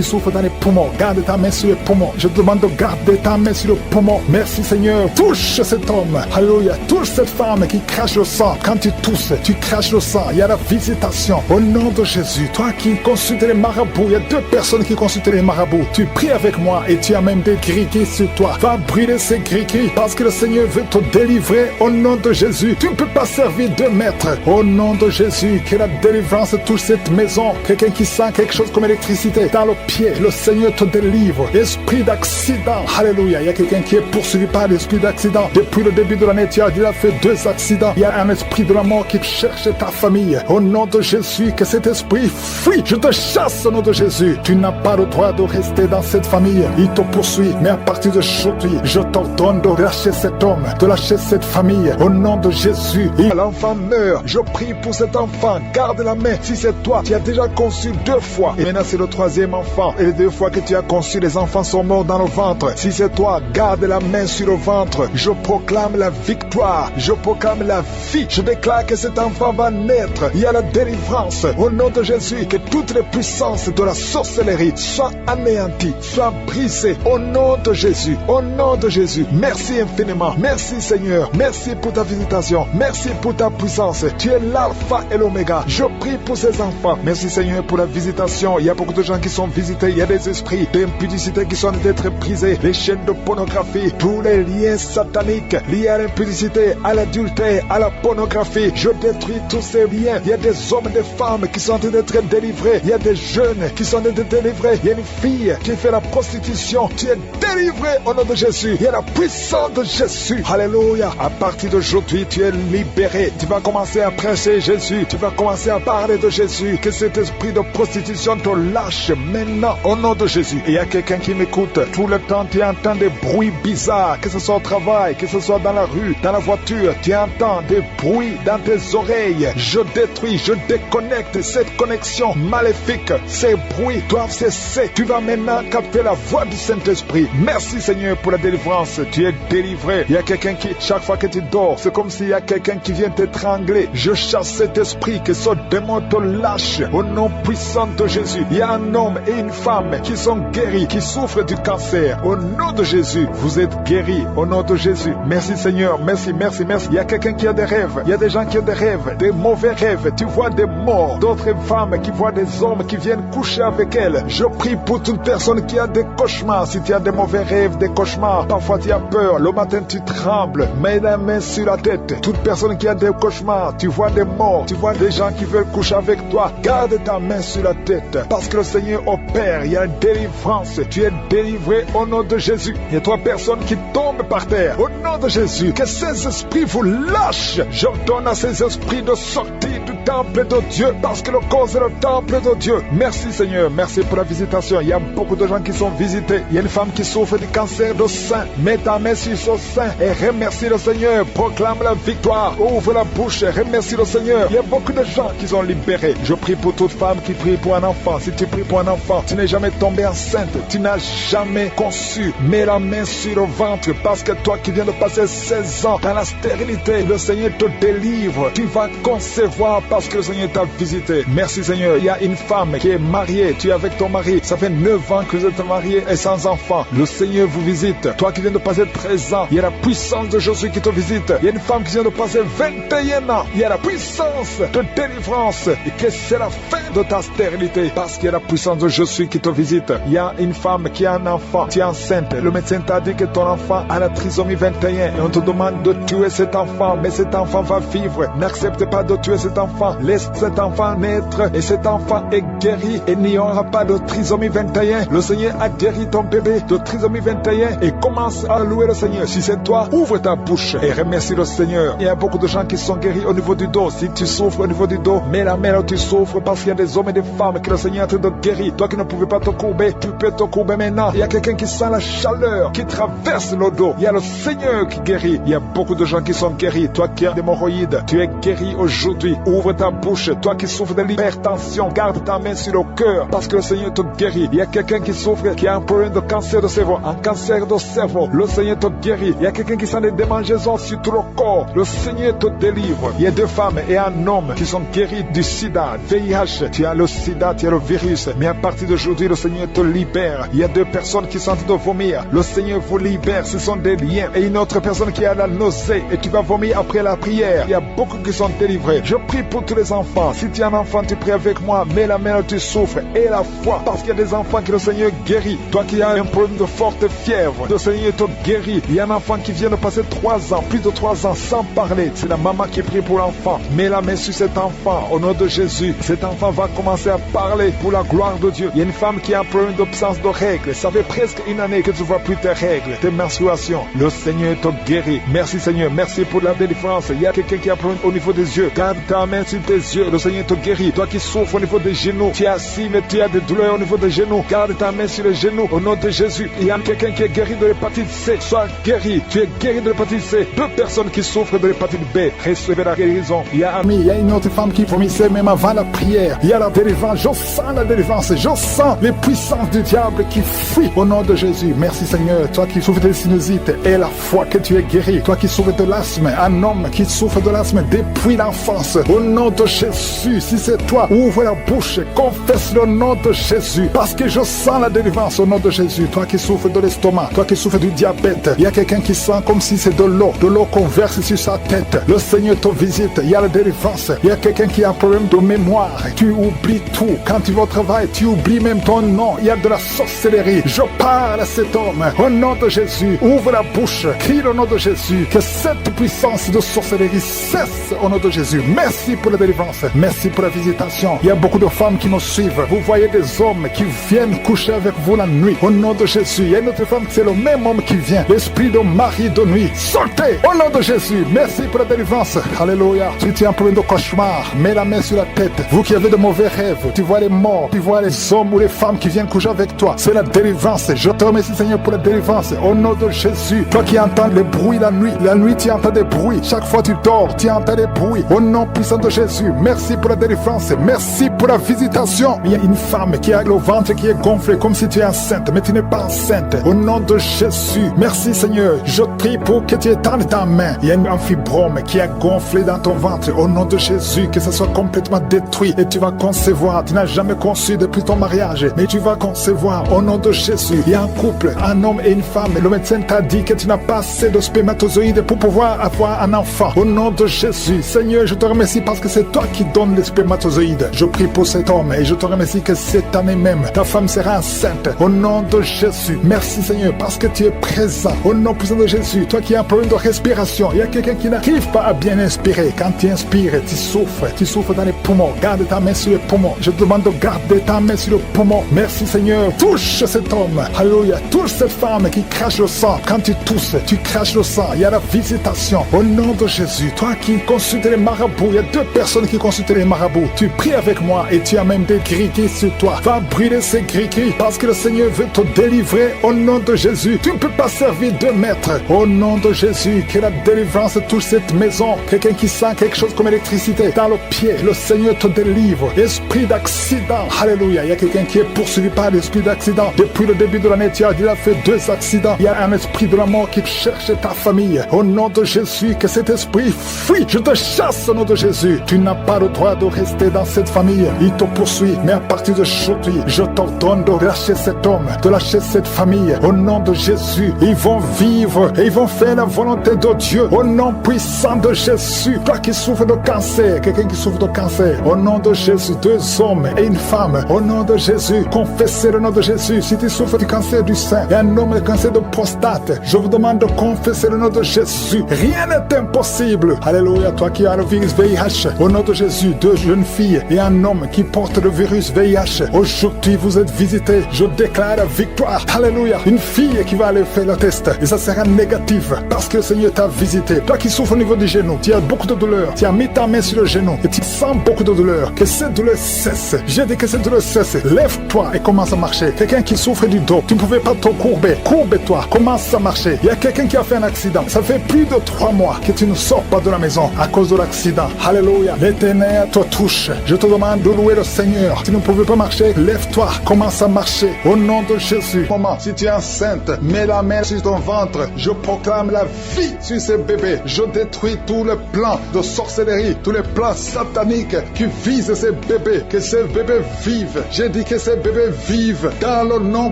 S6: souffres dans les poumons. Garde ta main sur les poumons. Je te demande de garder ta main sur le poumon. Merci Seigneur. Touche cet homme. Alléluia. Touche cette femme qui crache le sang. Quand tu tousses, tu craches le sang. Il y a la visitation. Au nom de Jésus, toi qui consultes les marabouts, il y a 2 personnes qui consultent les marabouts. Tu pries avec moi et tu as même des gris-gris sur toi. Va brûler ces gris-gris parce que le Seigneur veut te délivrer. Au nom de Jésus, tu ne peux pas servir 2 maîtres. Au nom de Jésus, que la délivrance touche cette maison. Quelqu'un qui sent quelque chose comme électricité dans le pied, le Seigneur te délivre. Esprit d'accident, alléluia. Il y a quelqu'un qui est poursuivi par l'esprit d'accident. Depuis le début de l'année, tu as déjà fait 2 accidents. Il y a un esprit de la mort qui cherche ta famille. Au nom de Jésus, que cet esprit fuit. Je te chasse au nom de Jésus. Tu n'as pas le droit de rester dans cette famille. Il te poursuit, mais à partir d'aujourd'hui, je t'ordonne de lâcher cet homme, de lâcher cette famille. Au nom de Jésus, l'enfant meurt. Je prie pour cet enfant. Garde la main. Si c'est toi, tu as déjà conçu 2 fois. Et maintenant, c'est le 3e enfant. Et les 2 fois que tu as conçu, les enfants sont morts dans le ventre. Si c'est toi, garde la main sur le ventre. Je proclame la victoire. Je proclame la vie. Je déclare que cet enfant va naître. Il y a la délivrance. Au nom de Jésus, que toutes les puissances de la sorcellerie soient anéanties, soient brisées. Au nom de Jésus. Au nom de Jésus. Merci infiniment. Merci Seigneur. Merci pour ta visitation. Merci pour ta puissance. Tu es l'alpha et l'oméga. Je prie pour ces enfants. Merci Seigneur pour la visitation. Il y a beaucoup de gens qui sont visités. Il y a des esprits d'impudicité qui sont d'être brisés. Les chaînes de pornographie, tous les liens sataniques liés à l'impudicité, à l'adultère, à la pornographie. Je détruis tous ces liens. Il y a des hommes et des femmes qui sont en train d'être délivrés. Il y a des jeunes qui sont en train d'être délivrés. Il y a une fille qui fait la prostitution. Tu es délivré au nom de Jésus. Il y a la puissance de Jésus. Alléluia. À partir d'aujourd'hui, tu es libéré. Tu vas commencer à prêcher Jésus. Tu vas commencer à parler de Jésus. Que cet esprit de prostitution te lâche maintenant au nom de Jésus. Et il y a quelqu'un qui m'écoute. Tout le temps, tu entends des bruits bizarres. Que ce soit au travail, que ce soit dans la rue, dans la voiture. Tu entends des bruits dans tes oreilles. Je détruis, je déconnecte cette connexion maléfique. Ces bruits doivent cesser. Tu vas maintenant capter la voix du Saint-Esprit. Merci Seigneur pour la délivrance. Tu es délivré. Il y a quelqu'un qui, chaque fois que tu dors, c'est comme s'il y a quelqu'un qui vient t'étrangler. Je chasse cet esprit, que ce démon te lâche au nom puissant de Jésus. Il y a un homme et une femme qui sont guéris, qui souffrent du cancer. Au nom de Jésus, vous êtes guéris. Au nom de Jésus. Merci Seigneur. Merci, merci, merci. Il y a quelqu'un qui a des rêves. Il y a des gens qui ont des rêves, des mauvais rêves. Tu vois des morts. D'autres femmes qui voient des hommes qui viennent coucher avec elles. Je prie pour toute personne qui a des cauchemars. Si tu as des mauvais rêves, des cauchemars, parfois tu as peur. Le matin tu trembles. Mets la main sur la tête. Toute personne qui a des cauchemars, tu vois des morts, tu vois des gens qui veulent coucher avec toi. Garde ta main sur la tête. Parce que le Seigneur opère. Il y a une délivrance. Tu es délivré au nom de Jésus. Il y a 3 personnes qui tombent par terre. Au nom de Jésus. Que ces esprits vous lâchent. J'ordonne à ces esprits de sortir du temple de Dieu. Parce que le corps est le temple de Dieu. Merci Seigneur. Merci pour la visitation. Il y a beaucoup de gens qui sont visités. Il y a une femme qui souffre du cancer de sein. Mets ta main sur son sein et remercie le Seigneur. Proclame la victoire. Ouvre la bouche et remercie le Seigneur. Il y a beaucoup de gens qui sont libérés. Je prie pour toute femme qui prie pour un enfant. Si tu pries pour un enfant, tu n'es jamais tombé enceinte. Tu n'as jamais conçu. Mets la main sur le ventre parce que toi qui viens de passer 16 ans dans la stérilité, le Seigneur te délivre. Tu vas concevoir parce que le Seigneur t'a visité. Merci Seigneur. Il y a une femme qui est mariée. Tu es avec ton mari. Ça fait 9 ans que vous êtes mariés et sans enfant. Le Seigneur vous visite. Toi qui viens de passer 13 ans, il y a la puissance de Jésus qui te visite. Il y a une femme qui vient de passer 21 ans. Il y a la puissance de délivrance. Et que c'est la fin de ta stérilité, parce qu'il y a la puissance de je suis qui te visite. Il y a une femme qui a un enfant, tu es enceinte. Le médecin t'a dit que ton enfant a la trisomie 21 et on te demande de tuer cet enfant, mais cet enfant va vivre. N'accepte pas de tuer cet enfant. Laisse cet enfant naître et cet enfant est guéri et il n'y aura pas de trisomie 21. Le Seigneur a guéri ton bébé de trisomie 21 et commence à louer le Seigneur. Si c'est toi, ouvre ta bouche et remercie le Seigneur. Il y a beaucoup de gens qui sont guéris au niveau du dos. Si tu souffres au niveau du dos, mets la main là où tu souffres parce qu'il y a des hommes et des femmes que le Seigneur est en train de guérir. Toi qui ne pouvais pas te courber, tu peux te courber maintenant. Il y a quelqu'un qui sent la chaleur qui traverse le dos. Il y a le Seigneur qui guérit. Il y a beaucoup de gens qui sont guéris. Toi qui as des hémorroïdes, tu es guéri aujourd'hui. Ouvre ta bouche. Toi qui souffres de l'hypertension, garde ta main sur le cœur parce que le Seigneur te guérit. Il y a quelqu'un qui souffre, qui a un problème de cancer de cerveau, un cancer de cerveau. Le Seigneur te guérit. Il y a quelqu'un qui sent des démangeaisons sur tout le corps. Le Seigneur te délivre. Il y a 2 femmes et un homme qui sont guéris du sida, VIH. Tu as le sida, tu as le virus. Mais à partir d'aujourd'hui, le Seigneur te libère. Il y a 2 personnes qui sont en train de vomir. Le Seigneur vous libère. Ce sont des liens. Et une autre personne qui a la nausée et tu vas vomir après la prière. Il y a beaucoup qui sont délivrés. Je prie pour tous les enfants. Si tu es un enfant, tu pries avec moi. Mets la main où tu souffres et la foi. Parce qu'il y a des enfants que le Seigneur guérit. Toi qui as un problème de forte fièvre, le Seigneur te guérit. Il y a un enfant qui vient de passer 3 ans, plus de 3 ans sans parler. C'est la maman qui prie pour l'enfant. Mets la main sur cet enfant au nom de Jésus. Cet enfant va commencer à parler pour la gloire de Dieu. Il y a une femme qui a un problème d'absence de règles. Ça fait presque une année que tu ne vois plus tes règles, tes menstruations. Le Seigneur te guérit. Merci Seigneur. Merci pour la délivrance. Il y a quelqu'un qui a un problème au niveau des yeux. Garde ta main sur tes yeux. Le Seigneur te guérit. Toi qui souffres au niveau des genoux, tu es assis mais tu as des douleurs au niveau des genoux. Garde ta main sur les genoux au nom de Jésus. Il y a quelqu'un qui est guéri de l'hépatite C. Sois guéri. Tu es guéri de l'hépatite C. 2 personnes qui souffrent de l'hépatite B. Recevez la guérison. Il y a une autre femme qui vomissait même avant la prière. Il y a la délivrance. Je sens la délivrance. Je sens les puissances du diable qui fuient au nom de Jésus. Merci Seigneur. Toi qui souffres de sinusite et la foi que tu es guéri. Toi qui souffres de l'asthme. Un homme qui souffre de l'asthme depuis l'enfance. Au nom de Jésus. Si c'est toi, ouvre la bouche. Confesse le nom de Jésus. Parce que je sens la délivrance au nom de Jésus. Toi qui souffres de l'estomac. Toi qui souffres du diabète. Il y a quelqu'un qui sent comme si c'est de l'eau qu'on verse sur sa tête. Le Seigneur te visite. Il y a la délivrance. Il y a quelqu'un qui a un problème de mémoire. Tu oublies tout. Quand tu vas au travail, tu oublies même ton nom. Il y a de la sorcellerie. Je parle à cet homme. Au nom de Jésus, ouvre la bouche. Crie le nom de Jésus. Que cette puissance de sorcellerie cesse au nom de Jésus. Merci pour la délivrance. Merci pour la visitation. Il y a beaucoup de femmes qui nous suivent. Vous voyez des hommes qui viennent coucher avec vous la nuit. Au nom de Jésus. Il y a une autre femme, c'est le même homme qui vient. L'esprit de mari de nuit. Sortez au nom de Jésus. Merci pour la délivrance. Alléluia. Si tu as un problème de cauchemar, mets la main sur la tête. Vous qui avez de mauvais rêves, tu vois les morts, tu vois les hommes ou les femmes qui viennent coucher avec toi. C'est la délivrance. Je te remercie Seigneur pour la délivrance. Au nom de Jésus. Toi qui entends les bruits la nuit tu entends des bruits. Chaque fois tu dors, tu entends des bruits. Au nom puissant de Jésus. Merci pour la délivrance. Merci pour la visitation. Il y a une femme qui a le ventre qui est gonflé comme si tu es enceinte, mais tu n'es pas enceinte. Au nom de Jésus. Merci Seigneur. Je prie pour que tu étendes ta main. Il y a un fibrome qui a gonflé dans ton ventre. Au nom de Jésus, que ça soit complètement détruit et tu vas concevoir. Tu n'as jamais conçu depuis ton mariage, mais tu vas concevoir au nom de Jésus. Il y a un couple, un homme et une femme. Le médecin t'a dit que tu n'as pas assez de spermatozoïdes pour pouvoir avoir un enfant. Au nom de Jésus, Seigneur, je te remercie parce que c'est toi qui donnes les spermatozoïdes. Je prie pour cet homme et je te remercie que cette année même, ta femme sera enceinte. Au nom de Jésus, merci Seigneur parce que tu es présent. Au nom puissant de Jésus, toi qui as un problème de respiration, il y a quelqu'un qui n'arrive pas à bien inspirer. Quand tu inspires, tu souffres dans les poumons. Garde ta main sur les poumons. Je te demande de garder ta main sur le poumon. Merci Seigneur. Touche cet homme. Alléluia. Touche cette femme qui crache le sang. Quand tu tousses, tu craches le sang. Il y a la visitation. Au nom de Jésus. Toi qui consultes les marabouts, il y a 2 personnes qui consultent les marabouts. Tu pries avec moi et tu as même des gris-gris sur toi. Va brûler ces gris-gris parce que le Seigneur veut te délivrer au nom de Jésus. Tu ne peux pas servir 2 maîtres. Au nom de Jésus, que la délivrance touche cette maison. Quelqu'un qui sent quelque chose comme électricité dans le pied, le Seigneur te délivre. Esprit d'accident, alléluia. Il y a quelqu'un qui est poursuivi par l'esprit d'accident. Depuis le début de l'année, tu as déjà fait 2 accidents. Il y a un esprit de la mort qui cherche ta famille. Au nom de Jésus, que cet esprit fuit. Je te chasse au nom de Jésus. Tu n'as pas le droit de rester dans cette famille. poursuit, il te poursuit. Mais à partir d'aujourd'hui, je t'ordonne de lâcher cet homme, de lâcher cette famille. Au nom de Jésus, ils vont vivre et ils vont faire la volonté de Dieu. Au nom puissant de Jésus, toi qui souffres de cancer, quelqu'un qui souffre de cancer, au nom de Jésus, 2 hommes et une femme, au nom de Jésus, confessez le nom de Jésus. Si tu souffres du cancer du sein et un homme de cancer de prostate, je vous demande de confesser le nom de Jésus. Rien n'est impossible. Alléluia, toi qui as le virus VIH, au nom de Jésus, 2 jeunes filles et un homme qui porte le virus VIH, aujourd'hui vous êtes visités. Je déclare la victoire. Alléluia, une fille qui va aller faire le test et ça sera négatif parce que le Seigneur t'a visité. Toi qui souffres au niveau du genou, tu as beaucoup de douleur, tu as mis ta main sur le genou et tu sens beaucoup de douleur, que cette douleur cesse. J'ai dit que cette douleur cesse. Lève-toi et commence à marcher. Quelqu'un qui souffre du dos, tu ne pouvais pas te courber, courbe-toi, commence à marcher. Il y a quelqu'un qui a fait un accident, ça fait plus de 3 mois que tu ne sors pas de la maison à cause de l'accident. Alléluia, l'Éternel te touche. Je te demande de louer le Seigneur. Si tu ne pouvais pas marcher, lève-toi, commence à marcher au nom de Jésus. Maman, si tu es enceinte, mets la main sur ton ventre. Je proclame la vie sur ces bébés. Je détruis tous les plans de sorcellerie, tous les plans sataniques qui visent ces bébés. Que ces bébés vivent. J'ai dit que ces bébés vivent dans le nom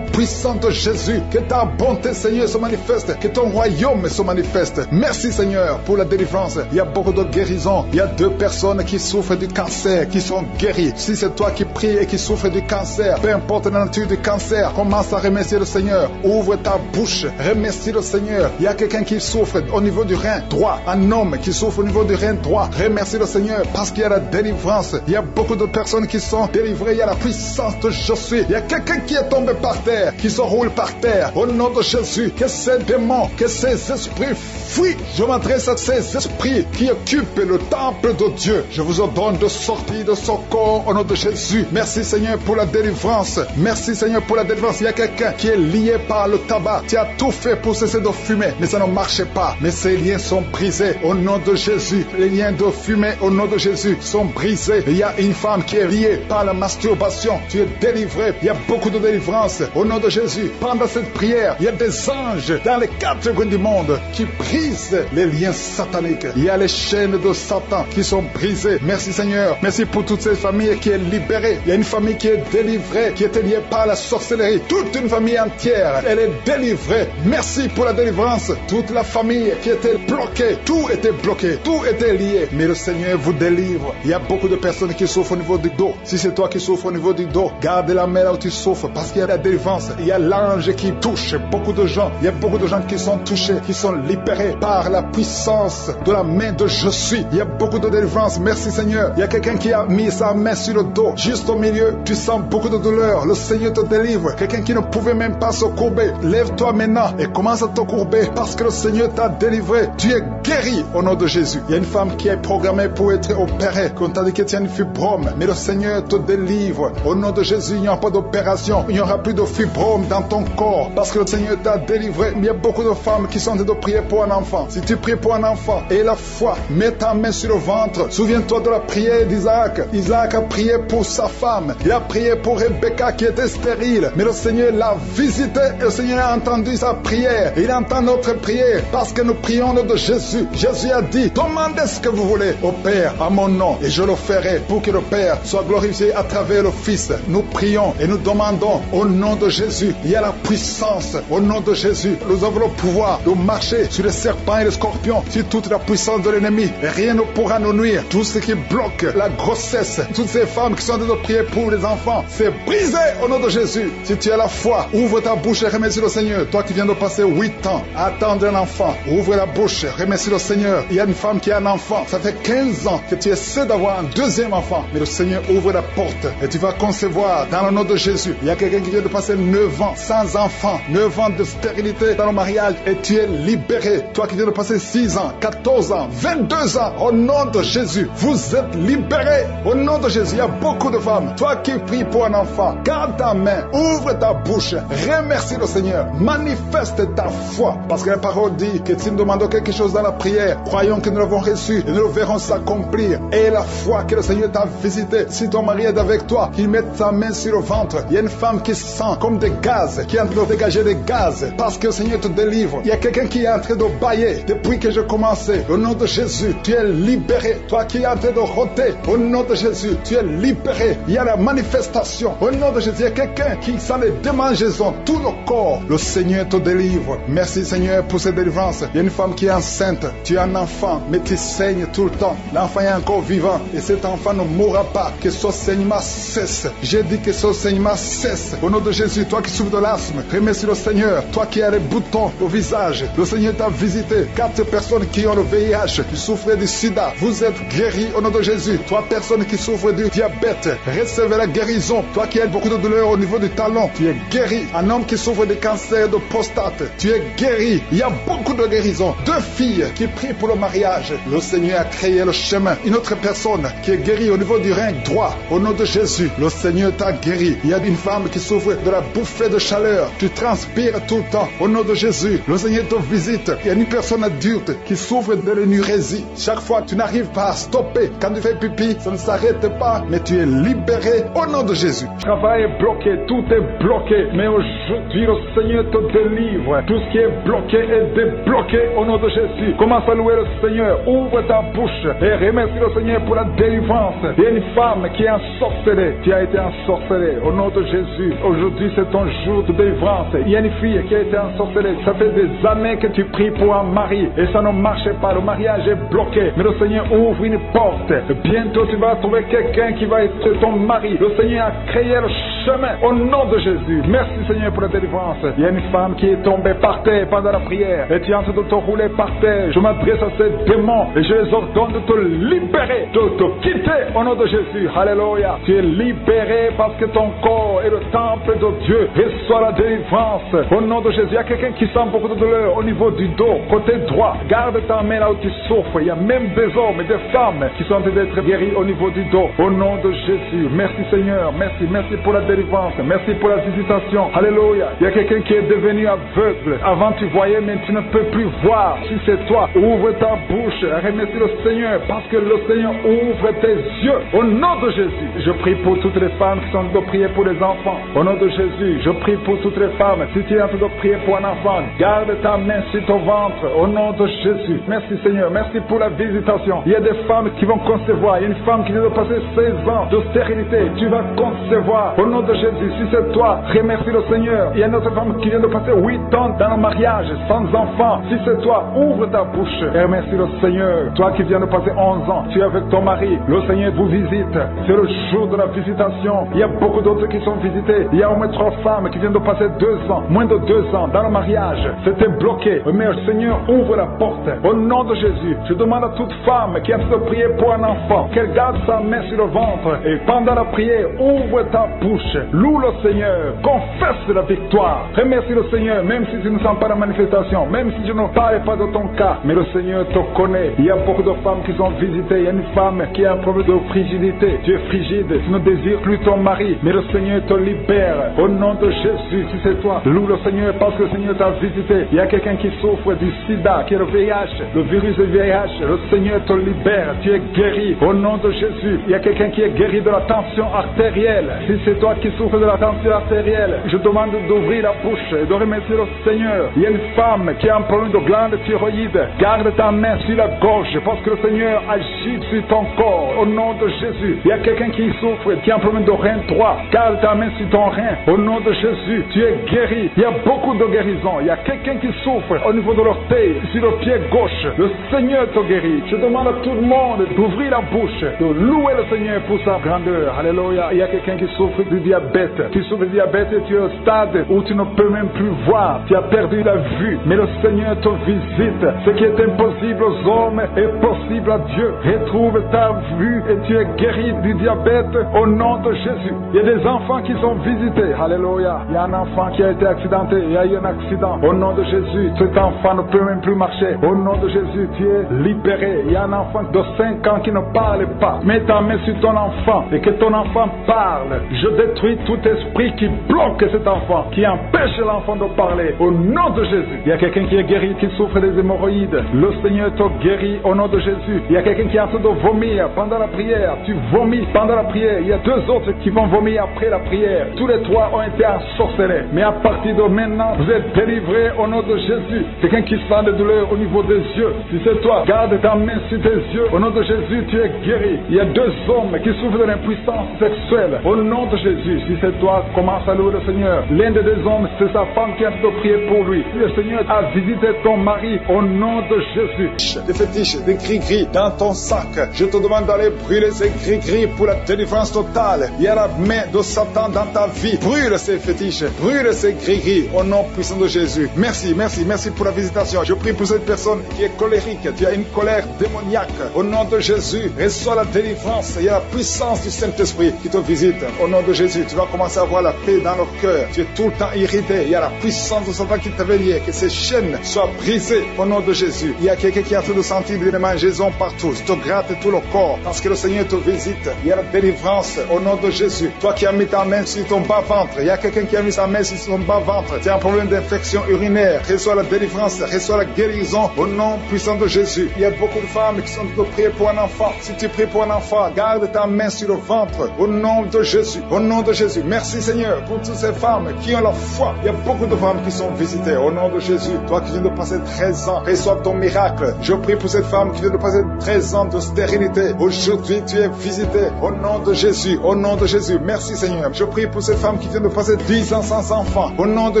S6: puissant de Jésus. Que ta bonté, Seigneur, se manifeste. Que ton royaume se manifeste. Merci, Seigneur, pour la délivrance. Il y a beaucoup de guérisons. Il y a 2 personnes qui souffrent du cancer, qui sont guéries. Si c'est toi qui pries et qui souffres du cancer, peu importe la nature du cancer, commence à remercier le Seigneur. Ouvre ta bouche, remercie le Seigneur. Il y a quelqu'un qui souffre au niveau du rein droit, un homme qui souffre au niveau du rein droit. Remercie le Seigneur parce qu'il y a la délivrance. Il y a beaucoup de personnes qui sont délivrées. Il y a la puissance de je suis. Il y a quelqu'un qui est tombé par terre, qui se roule par terre. Au nom de Jésus, que ces démons, que ces esprits fuient. Je m'adresse à ces esprits qui occupent le temple de Dieu. Je vous ordonne de sortir de son corps au nom de Jésus. Merci Seigneur pour la délivrance. Merci Seigneur pour la délivrance. Il y a quelqu'un qui est lié par le tabac. Tu as tout fait pour cesser de fumer, mais ça ne marchait pas. Mais ces liens sont brisés au nom de Jésus. Les liens de fumée au nom de Jésus sont brisés. Il y a une femme qui est liée par la masturbation. Tu es délivré. Il y a beaucoup de délivrance au nom de Jésus. Pendant cette prière, il y a des anges dans les 4 coins du monde qui brisent les liens sataniques. Il y a les chaînes de Satan qui sont brisées. Merci Seigneur. Merci pour toutes ces familles qui est libérée. Il y a une famille qui est délivrée, qui était liée par la sorcellerie. Toute une famille entière, elle est délivrée. Merci pour la délivrance. Toute la famille qui était bloquée, tout était bloqué, tout était lié. Mais le Seigneur vous délivre. Il y a beaucoup de personnes qui souffrent au niveau du dos. Si c'est toi qui souffres au niveau du dos, garde la main là où tu souffres parce qu'il y a la délivrance. Il y a l'ange qui touche beaucoup de gens. Il y a beaucoup de gens qui sont touchés, qui sont libérés par la puissance de la main de je suis. Il y a beaucoup de délivrance. Merci Seigneur. Il y a quelqu'un qui a mis sa main sur le dos. Juste au milieu, tu sens beaucoup de douleur. Le Seigneur te délivre. Quelqu'un qui ne pouvait même pas se courber. Lève-toi maintenant et commence à te courber parce que le Seigneur t'a délivré. Tu es guéri au nom de Jésus. Il y a une femme qui est programmée pour être opérée. Qu'on t'a dit que tu as une fibrome. Mais le Seigneur te délivre. Au nom de Jésus, il n'y aura pas d'opération. Il n'y aura plus de fibrome dans ton corps parce que le Seigneur t'a délivré. Mais il y a beaucoup de femmes qui sont en train de prier pour un enfant. Si tu pries pour un enfant et la foi, mets ta main sur le ventre. Souviens-toi de la prière d'Isaac. Isaac a prié pour sa femme. Il a prié pour Rebecca qui était stérile. Mais le Seigneur l'a visité et le Seigneur a entendu sa prière. Il entend notre prière parce que nous prions au nom de Jésus. Jésus a dit, demandez ce que vous voulez au Père à mon nom et je le ferai pour que le Père soit glorifié à travers le Fils. Nous prions et nous demandons au nom de Jésus. Il y a la puissance au nom de Jésus. Nous avons le pouvoir de marcher sur les serpents et les scorpions, sur toute la puissance de l'ennemi. Et rien ne pourra nous nuire. Tout ce qui bloque la grossesse, toutes ces femmes qui sont en train de prier pour les enfants, c'est brisé au nom de Jésus. Si tu as la foi, ouvre ta bouche et remercie le Seigneur. Toi qui viens de passer 8 ans à attendre un enfant, ouvre la bouche, remercie le Seigneur. Il y a une femme qui a un enfant, ça fait 15 ans que tu essaies d'avoir un deuxième enfant, mais le Seigneur ouvre la porte et tu vas concevoir dans le nom de Jésus. Il y a quelqu'un qui vient de passer 9 ans sans enfant, 9 ans de stérilité dans le mariage et tu es libéré. Toi qui viens de passer 6 ans, 14 ans, 22 ans, au nom de Jésus, vous êtes libérés. Au nom de Jésus, il y a beaucoup de femmes. Toi qui pries pour un enfant, garde ta main, ouvre ta bouche, remercie le Seigneur, manifeste ta foi. Parce que la parole dit que si nous demandons quelque chose dans la prière, croyons que nous l'avons reçu et nous le verrons s'accomplir. Et la foi que le Seigneur t'a visité, si ton mari est avec toi, qu'il mette sa main sur le ventre. Il y a une femme qui sent comme des gaz, qui est en train de dégager des gaz, parce que le Seigneur te délivre. Il y a quelqu'un qui est en train de bailler depuis que j'ai commencé. Au nom de Jésus, tu es libéré. Toi qui es en train de rôter, au nom de Jésus, tu es libéré. Il y a la manifestation. Au nom de Jésus, il y a quelqu'un qui sent les démangeaisons, tout le corps. Le Seigneur te délivre. Merci Seigneur pour cette délivrance. Il y a une femme qui est enceinte. Tu as un enfant, mais tu saignes tout le temps. L'enfant est encore vivant et cet enfant ne mourra pas. Que ce saignement cesse. J'ai dit que ce saignement cesse. Au nom de Jésus, toi qui souffres de l'asthme, remercie le Seigneur. Toi qui as les boutons au visage, le Seigneur t'a visité. 4 personnes qui ont le VIH, qui souffrent du sida, vous êtes guéris au nom de Jésus. 3 personnes qui souffrent du diabète, recevez la guérison. Toi qui as beaucoup de douleurs au niveau du talon, tu es guéri. Un homme qui souffre de cancer de prostate, tu es guéri. Il y a beaucoup de guérisons. 2 filles qui prient pour le mariage, le Seigneur a créé le chemin. Une autre personne qui est guérie au niveau du rein droit, au nom de Jésus, le Seigneur t'a guéri. Il y a une femme qui souffre de la bouffée de chaleur, tu transpires tout le temps, au nom de Jésus, le Seigneur te visite. Il y a une personne adulte qui souffre de l'énurésie. Chaque fois tu n'arrives pas à stopper, quand tu fais pipi, ça ne s'arrête pas, mais tu es libéré au nom de Jésus. Le travail est bloqué, tout est bloqué, mais aujourd'hui le Seigneur te délivre. Tout ce qui est bloqué est débloqué au nom de Jésus. Commence à louer le Seigneur, ouvre ta bouche et remercie le Seigneur pour la délivrance. Il y a une femme qui est ensorcelée, qui a été ensorcelée au nom de Jésus. Aujourd'hui c'est ton jour de délivrance. Il y a une fille qui a été ensorcelée, ça fait des années que tu pries pour un mari et ça ne marchait pas, le mariage est bloqué, mais le Seigneur ouvre une porte. Bientôt tu vas trouver quelqu'un qui va être ton mari. Le Seigneur a créé le chemin au nom de Jésus. Merci Seigneur pour la délivrance. Il y a une femme qui est tombée par terre pendant la prière et tu es en train de te rouler par terre. Je m'adresse à ces démons et je les ordonne de te libérer, de te quitter au nom de Jésus. Alléluia. Tu es libéré parce que ton corps est le temple de Dieu. Reçois la délivrance au nom de Jésus. Il y a quelqu'un qui sent beaucoup de douleur au niveau du dos, côté droit. Garde ta main là où tu souffres. Il y a même des hommes et des femmes qui sont en train d'être guéris au niveau du dos. Au nom de Jésus. Merci Seigneur. Merci. Merci pour la délivrance. Merci pour la visitation. Alléluia. Il y a quelqu'un qui est devenu aveugle. Avant tu voyais, mais tu ne peux plus voir. Si c'est toi, ouvre ta bouche. Remercie le Seigneur parce que le Seigneur ouvre tes yeux. Au nom de Jésus. Je prie pour toutes les femmes qui sont en train de prier pour les enfants. Au nom de Jésus. Je prie pour toutes les femmes. Si tu es en train de prier pour un enfant, garde ta main sur ton ventre. Au nom de Jésus. Merci Seigneur. Merci pour la visitation. Il y a des femmes qui vont concevoir. Il y a une femme qui vient de passer 16 ans de stérilité. Tu vas concevoir. Au nom de Jésus. Si c'est toi, remercie le Seigneur. Il y a une autre femme qui vient de passer 8 ans dans le mariage sans enfant. Si c'est toi, ouvre ta bouche et remercie le Seigneur. Toi qui viens de passer 11 ans, tu es avec ton mari. Le Seigneur vous visite. C'est le jour de la visitation. Il y a beaucoup d'autres qui sont visités. Il y a au moins 3 femmes qui viennent de passer 2 ans, moins de 2 ans dans le mariage. C'était bloqué. Mais le Seigneur ouvre la porte. Au nom de Jésus, je demande à toute femme qui a de prier pour un enfant qu'elle garde sa main sur le ventre et pendant la prière, ouvre ta bouche. Loue le Seigneur. Confesse la victoire. Remercie le Seigneur, même si tu ne sens pas la manifestation, même si je ne parle pas de ton cas, mais le Seigneur te connaît. Il y a beaucoup de femmes qui sont visitées. Il y a une femme qui a un problème de frigidité. Tu es frigide, tu ne désires plus ton mari, mais le Seigneur te libère. Au nom de Jésus, si c'est toi, loue le Seigneur parce que le Seigneur t'a visité. Il y a quelqu'un qui souffre du sida, qui est le VIH, le virus du VIH. Le Seigneur te libère. Tu es guéri. Au nom de Jésus, il y a quelqu'un qui est guéri de la tension artérielle. Si c'est toi qui souffres de la tension artérielle, je demande d'ouvrir la bouche et de remercier le Seigneur. Il y a une femme qui a un problème de glande thyroïde. Garde ta main sur la gorge parce que le Seigneur agit sur ton corps. Au nom de Jésus, il y a quelqu'un qui souffre, qui a un problème de rein droit. Garde ta main sur ton rein. Au nom de Jésus, tu es guéri. Il y a beaucoup de guérisons. Il y a quelqu'un qui souffre au niveau de l'orteil, sur le pied gauche. Le Seigneur te guérit. Je demande à tout le monde d'ouvrir la bouche, de louer le Seigneur pour sa grandeur. Alléluia. Il y a quelqu'un qui souffre du diabète. Tu souffres du diabète et tu es au stade où tu ne peux même plus voir. Tu as perdu la vue. Mais le Seigneur te visite. Ce qui est impossible aux hommes est possible à Dieu. Retrouve ta vue et tu es guéri du diabète au nom de Jésus. Il y a des enfants qui sont visités. Alléluia. Il y a un enfant qui a été accidenté. Il y a eu un accident. Au nom de Jésus, cet enfant ne peut même plus marcher. Au nom de Jésus, tu es libéré. Il y a un enfant de 5 ans qui ne parle pas. Mets ta main sur ton enfant et que ton enfant parle. Je détruis tout esprit qui bloque cet enfant, qui empêche l'enfant de parler. Au nom de Jésus. Il y a quelqu'un qui est guéri, qui souffre des hémorroïdes. Le Seigneur te guérit au nom de Jésus. Il y a quelqu'un qui est en train de vomir pendant la prière. Tu vomis pendant la prière. Il y a 2 autres qui vont vomir après la prière. Tous les 3 ont été ensorcelés. Mais à partir de maintenant, vous êtes délivrés au nom de Jésus. Quelqu'un qui sent des douleurs au niveau des yeux. Si c'est toi, garde ta main sur tes yeux. Au nom de Jésus, tu es guéri. Il y a 2 hommes qui souffrent de l'impuissance sexuelle. Au nom de Jésus, si c'est toi, commence à louer le Seigneur. L'un des deux hommes, c'est sa femme qui a de prier pour lui. Le Seigneur a visité ton mari au nom de Jésus. Des fétiches, des gris-gris dans ton sac. Je te demande d'aller brûler ces gris-gris pour la délivrance totale. Il y a la main de Satan dans ta vie. Brûle ces fétiches, brûle ces gris-gris au nom puissant de Jésus. Merci, merci, merci pour la visitation. Je prie pour cette personne qui est colérique. Tu as une colère démoniaque. Au nom de Jésus, reçois la délivrance. Il y a la puissance du Saint-Esprit qui te visite. Au nom de Jésus, tu vas commencer à avoir la paix dans le cœur. Tu es tout le temps irrité. Il y a la puissance de Satan qui t'avait lié. Que ces chaînes soient brisées au nom de Jésus. Il y a quelqu'un qui est en train de sentir des mangeaisons partout. Tu te grattes tout le corps parce que le Seigneur te visite. Il y a la délivrance au nom de Jésus. Toi qui as mis ta main sur ton bas-ventre, il y a quelqu'un qui a mis sa main sur son bas-ventre. Tu as un problème d'infection urinaire. Reçois la délivrance, reçois la guérison au nom puissant de Jésus. Il y a beaucoup de femmes qui sont en train de prier pour un enfant. Si tu pries pour un enfant, garde ta main sur le ventre au nom de Jésus. Au nom de Jésus. Merci Seigneur pour toutes ces femmes qui ont la foi. Il y a beaucoup de femmes qui sont visitées au nom de Jésus. Toi qui viens de passer 13 ans, reçois ton miracle. Je prie pour cette femme qui vient de passer 13 ans de stérilité. Aujourd'hui, tu es visitée au nom de Jésus. Au nom de Jésus. Merci Seigneur. Je prie pour cette femme qui vient de passer 10 ans sans enfant. Au nom de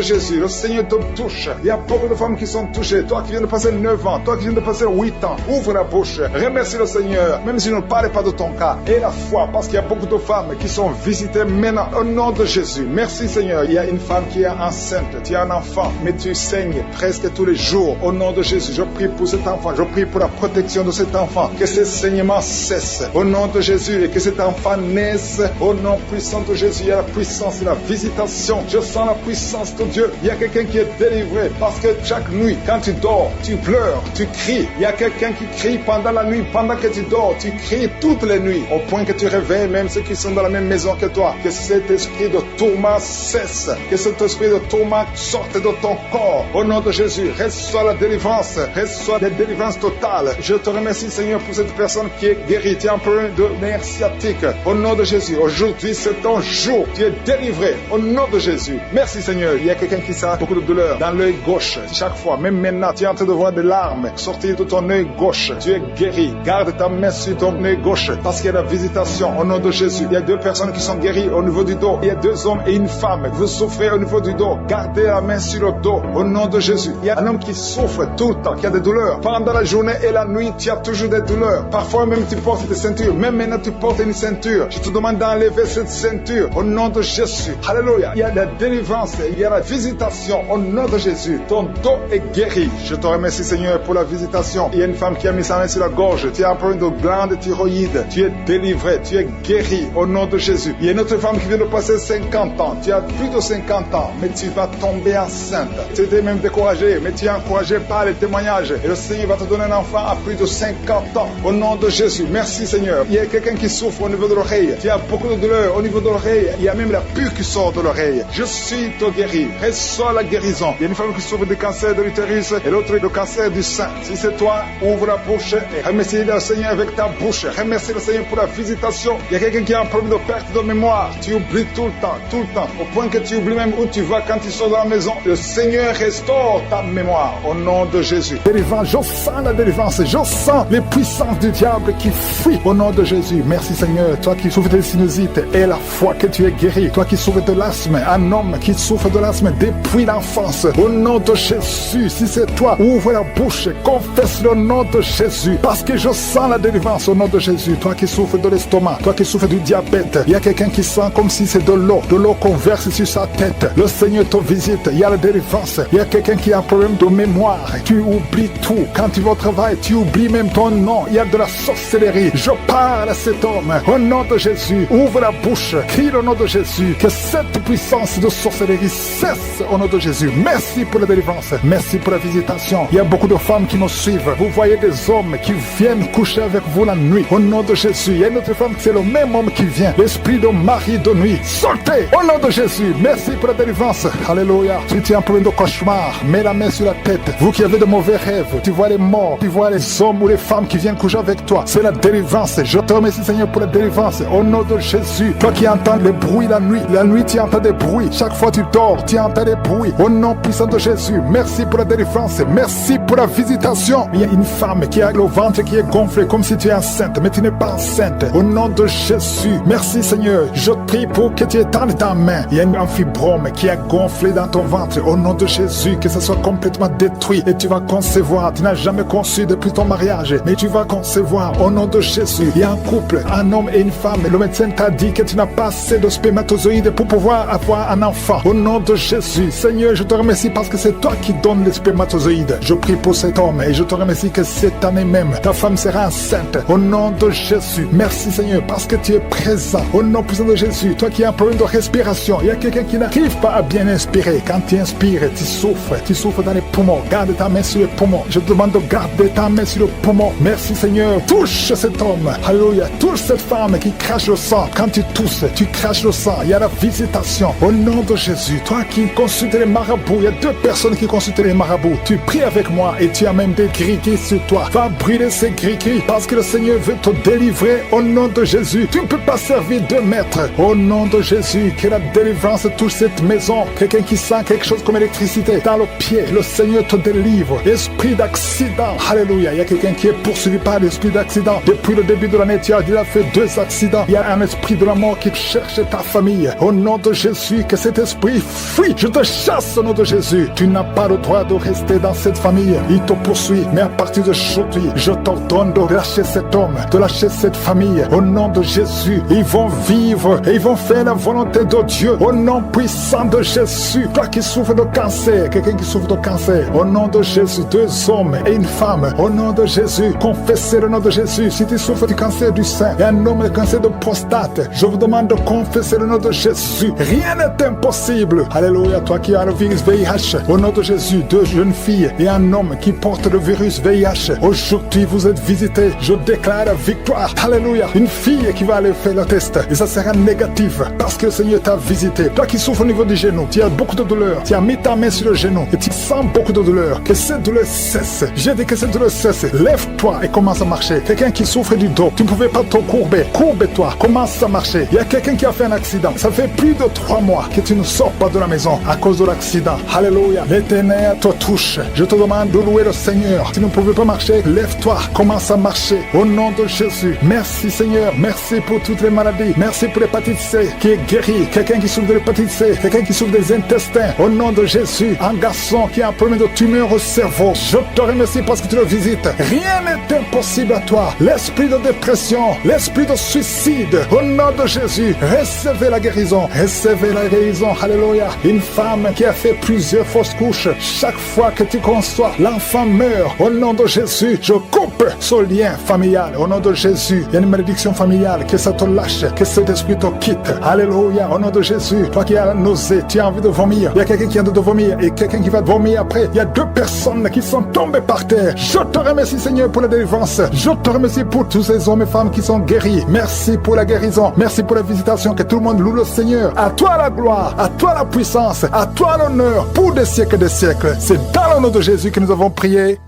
S6: Jésus. Le Seigneur te touche. Il y a beaucoup de femmes qui sont touchées. Toi qui viens de passer 9 ans. Toi qui viens de passer 8 ans. Ouvre la bouche. Remercie le Seigneur. Même si je ne parle pas de ton cas. Et la foi. Parce qu'il y a beaucoup de femmes qui sont visitées maintenant. Au nom de Jésus. Merci Seigneur. Il y a une femme qui est enceinte. Tu as un enfant. Mais tu saignes presque tous les jours. Au nom de Jésus. Je prie pour cet enfant. Je prie pour la protection de cet enfant. Que ce saignement cesse. Au nom de Jésus. Et que cet enfant naisse. Au nom puissant de Jésus. Il y a la puissance et la visitation. Je sens la puissance de Dieu. Il y a quelqu'un qui est délivré. Parce que chaque nuit, quand tu dors, tu pleures, tu cries. Il y a quelqu'un qui crie pendant la nuit. Pendant que tu dors, tu cries toutes les nuits. Au point que tu réveilles même ceux qui sont dans la même maison que toi. Que cet esprit de tourment cesse. Que cet esprit de tourment sorte de ton corps. Au nom de Jésus, reçois la délivrance. Reçois la délivrance totale. Je te remercie Seigneur pour cette personne qui est guérie. Tu as un problème de nerf sciatique. Au nom de Jésus, aujourd'hui c'est ton jour. Tu es délivré. Au nom de Jésus. Merci Seigneur. Il y a quelqu'un qui sent beaucoup de douleur dans l'œil gauche. Chaque fois, même maintenant, tu es en train de voir des larmes sortir de ton œil gauche. Tu es guéri. Garde ta main sur ton œil gauche parce qu'il y a la visitation. Au nom de Jésus. Il y a 2 personnes qui sont guéries au niveau du dos. Il y a 2 hommes et une femme. Vous souffrez au niveau du dos. Gardez la main sur le dos. Au nom de Jésus. Il y a un homme qui souffre tout le temps, qui a des douleurs. Pendant la journée et la nuit, tu as toujours des douleurs. Parfois même tu portes des ceintures. Même maintenant tu portes une ceinture. Je te demande d'enlever cette ceinture. Au nom de Jésus. Alléluia. Il y a la délivrance. Il y a la visitation. Au nom de Jésus. Ton dos est guéri. Je te remercie Seigneur pour la visitation. Il y a une femme qui a mis sa main sur la gorge. Tu as un problème de glande thyroïde. Tu es délivré. Tu es guéri. Au nom de Jésus. Il y a une autre femme qui vient de passer 50 ans. Tu as plus de 50 ans. Mais tu vas tomber enceinte. Tu étais même découragé. Mais tu es encouragé par les témoignages. Et le Seigneur va te donner un enfant à plus de 50 ans. Au nom de Jésus. Merci Seigneur. Il y a quelqu'un qui souffre au niveau de l'oreille. Tu as beaucoup de douleur au niveau de l'oreille. Il y a même la pus qui sort de l'oreille. Je suis te guéri. Reçois la guérison. Il y a une femme qui souffre du cancer de l'utérus et l'autre du cancer du sein. Si c'est toi, ouvre la bouche et remercie le Seigneur avec ta bouche. Remercie le Seigneur pour la visitation. Il y a quelqu'un qui a un problème de perte de mémoire. Tu oublies tout le temps, au point que tu oublies même où tu vas quand tu sors de la maison. Le Seigneur restaure ta mémoire au nom de Jésus. Délivrance, je sens la délivrance. Je sens les puissances du diable qui fuient au nom de Jésus. Merci Seigneur. Toi qui souffres de sinusite et la foi que tu es guéri. Toi qui souffres de l'asthme, un homme qui souffre de l'asthme depuis l'enfance. Au nom de Jésus, si c'est toi, ouvre la bouche, confesse le nom de Jésus. Parce que je sens la délivrance au nom de Jésus. Toi qui souffres de l'estomac, toi qui souffres du diabète, il y a quelqu'un qui sent comme si c'est de l'eau qu'on verse sur sa tête. Le Seigneur te visite, il y a la délivrance. Il y a quelqu'un qui a un problème de mémoire. Tu oublies tout. Quand tu vas au travail, tu oublies même ton nom. Il y a de la sorcellerie. Je parle à cet homme. Au nom de Jésus, ouvre la bouche, crie le nom de Jésus. Que cette puissance de sorcellerie cesse au nom de Jésus. Merci pour la délivrance. Merci pour la visitation. Il y a beaucoup de femmes qui nous suivent. Vous voyez des hommes qui viennent coucher avec vous la nuit. Au nom de Jésus. Il y a une autre femme, c'est le même homme qui vient. L'esprit de mari de nuit. Sortez au nom de Jésus. Merci pour la délivrance. Alléluia. Si tu as un problème de cauchemar, mets la main sur la tête. Vous qui avez de mauvais rêves, tu vois les morts, tu vois les hommes ou les femmes qui viennent coucher avec toi. C'est la délivrance. Je te remercie Seigneur pour la délivrance. Au nom de Jésus. Toi qui entends les bruits la nuit tu entends des bruits. Chaque fois tu dors, tu entends des bruits. Au nom puissant de Jésus. Merci pour la délivrance. Merci pour la visitation. Il y a une femme qui a le ventre qui est gonflé comme si tu es enceinte, mais tu n'es pas enceinte. enceinte. Au nom de Jésus, merci Seigneur. Je prie pour que tu étendes ta main. Il y a un fibrome qui a gonflé dans ton ventre. Au nom de Jésus, que ce soit complètement détruit et tu vas concevoir. Tu n'as jamais conçu depuis ton mariage, mais tu vas concevoir au nom de Jésus. Il y a un couple, un homme et une femme. Le médecin t'a dit que tu n'as pas assez de spermatozoïdes pour pouvoir avoir un enfant. Au nom de Jésus, Seigneur, je te remercie parce que c'est toi qui donnes les spermatozoïdes. Je prie pour cet homme et je te remercie que cette année même, ta femme sera enceinte. Au nom de Jésus, merci Seigneur parce que tu es présent. Au nom puissant de Jésus, toi qui as un problème de respiration, il y a quelqu'un qui n'arrive pas à bien inspirer. Quand tu inspires, tu souffres dans les poumons. Garde ta main sur les poumons. Je te demande de garder ta main sur le poumon. Merci Seigneur. Touche cet homme. Alléluia. Touche cette femme qui crache le sang. Quand tu tousses, tu craches le sang. Il y a la visitation. Au nom de Jésus, toi qui consultes les marabouts, il y a 2 personnes qui consultent les marabouts. Tu pries avec moi et tu as même des gris-gris sur toi. Va brûler ces gris-gris parce que le Seigneur veut te délivrer au nom de Jésus. Tu ne peux pas servir 2 maîtres. Au nom de Jésus, que la délivrance touche cette maison. Quelqu'un qui sent quelque chose comme électricité dans le pied, le Seigneur te délivre. Esprit d'accident, alléluia. Il y a quelqu'un qui est poursuivi par l'esprit d'accident. Depuis le début de l'année, tu as déjà fait 2 accidents. Il y a un esprit de la mort qui cherche ta famille. Au nom de Jésus, que cet esprit fuit. Je te chasse au nom de Jésus. Tu n'as pas le droit de rester dans cette famille. Il te poursuit. Mais à partir d'aujourd'hui, je t'ordonne de lâcher cet homme, de lâcher cette famille. Au nom de Jésus, ils vont vivre et ils vont faire la volonté de Dieu. Au nom puissant de Jésus. Toi qui souffres de cancer, quelqu'un qui souffre de cancer. Au nom de Jésus, 2 hommes et une femme. Au nom de Jésus, confessez le nom de Jésus. Si tu souffres du cancer du sein et un homme de cancer de prostate, je vous demande de confesser le nom de Jésus. Rien n'est impossible. Alléluia. Toi qui as le virus VIH, au nom de Jésus, 2 jeunes filles et un homme qui porte le virus VIH. Aujourd'hui, vous êtes visités. Je déclare la victoire. Alléluia. Une fille qui va aller faire le test et ça sera négatif parce que le Seigneur t'a visité. Toi qui souffres au niveau du genou, tu as beaucoup de douleur. Tu as mis ta main sur le genou et tu sens beaucoup de douleur. Que cette douleur cesse. J'ai dit que cette douleur cesse. Lève-toi et commence à marcher. Quelqu'un qui souffre du dos, tu ne pouvais pas te courber. Courbe-toi. Commence à marcher. Il y a quelqu'un qui a fait un accident. Ça fait plus de 3 mois que tu ne sors pas de la maison à cause de l'accident. Alléluia. L'Éternel te touche. Je te demande de louer le Seigneur. Tu ne pouvais pas marcher. Lève-toi. Commence à marcher. Au nom de Jésus. Merci Seigneur. Merci pour toutes les maladies. Merci pour l'hépatite C qui est guérie. Quelqu'un qui souffre de l'hépatite C. Quelqu'un qui souffre des intestins. Au nom de Jésus. Un garçon qui a un problème de tumeur au cerveau. Je te remercie parce que tu le visites. Rien n'est impossible à toi. L'esprit de dépression, l'esprit de suicide, au nom de Jésus, recevez la guérison. Recevez la guérison. Alléluia. Une femme qui a fait plusieurs fausses couches. Chaque fois que tu conçois, l'enfant meurt. Au nom de Jésus, je coupe ce lien familial. Au nom de Jésus, il y a une malédiction familiale. Que ça te lâche. Que cet esprit te quitte. Alléluia. Au nom de Jésus, toi qui as la nausée, tu as envie de vomir. Il y a quelqu'un qui a envie de vomir et quelqu'un qui va vomir après. Il y a 2 personnes qui sont tombées par terre. Je te remercie Seigneur pour la délivrance. Je te remercie pour tous ces hommes et femmes qui sont guéris. Merci pour la guérison. Merci pour la visitation. Que tout le monde loue le Seigneur. À toi la gloire. À toi la puissance. À toi l'honneur. Pour des siècles et des siècles. C'est dans le nom de Jésus que nous avons prié.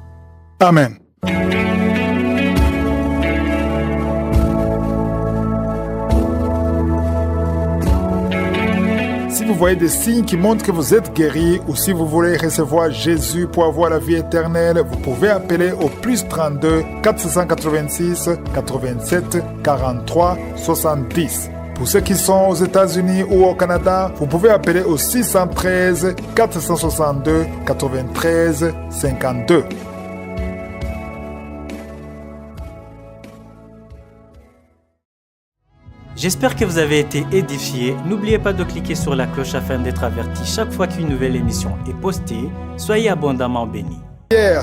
S6: Amen. Si vous voyez des signes qui montrent que vous êtes guéri ou si vous voulez recevoir Jésus pour avoir la vie éternelle, vous pouvez appeler au plus 32 486 87 43 70. Pour ceux qui sont aux États-Unis ou au Canada, vous pouvez appeler au 613 462 93 52.
S7: J'espère que vous avez été édifiés. N'oubliez pas de cliquer sur la cloche afin d'être averti chaque fois qu'une nouvelle émission est postée. Soyez abondamment bénis.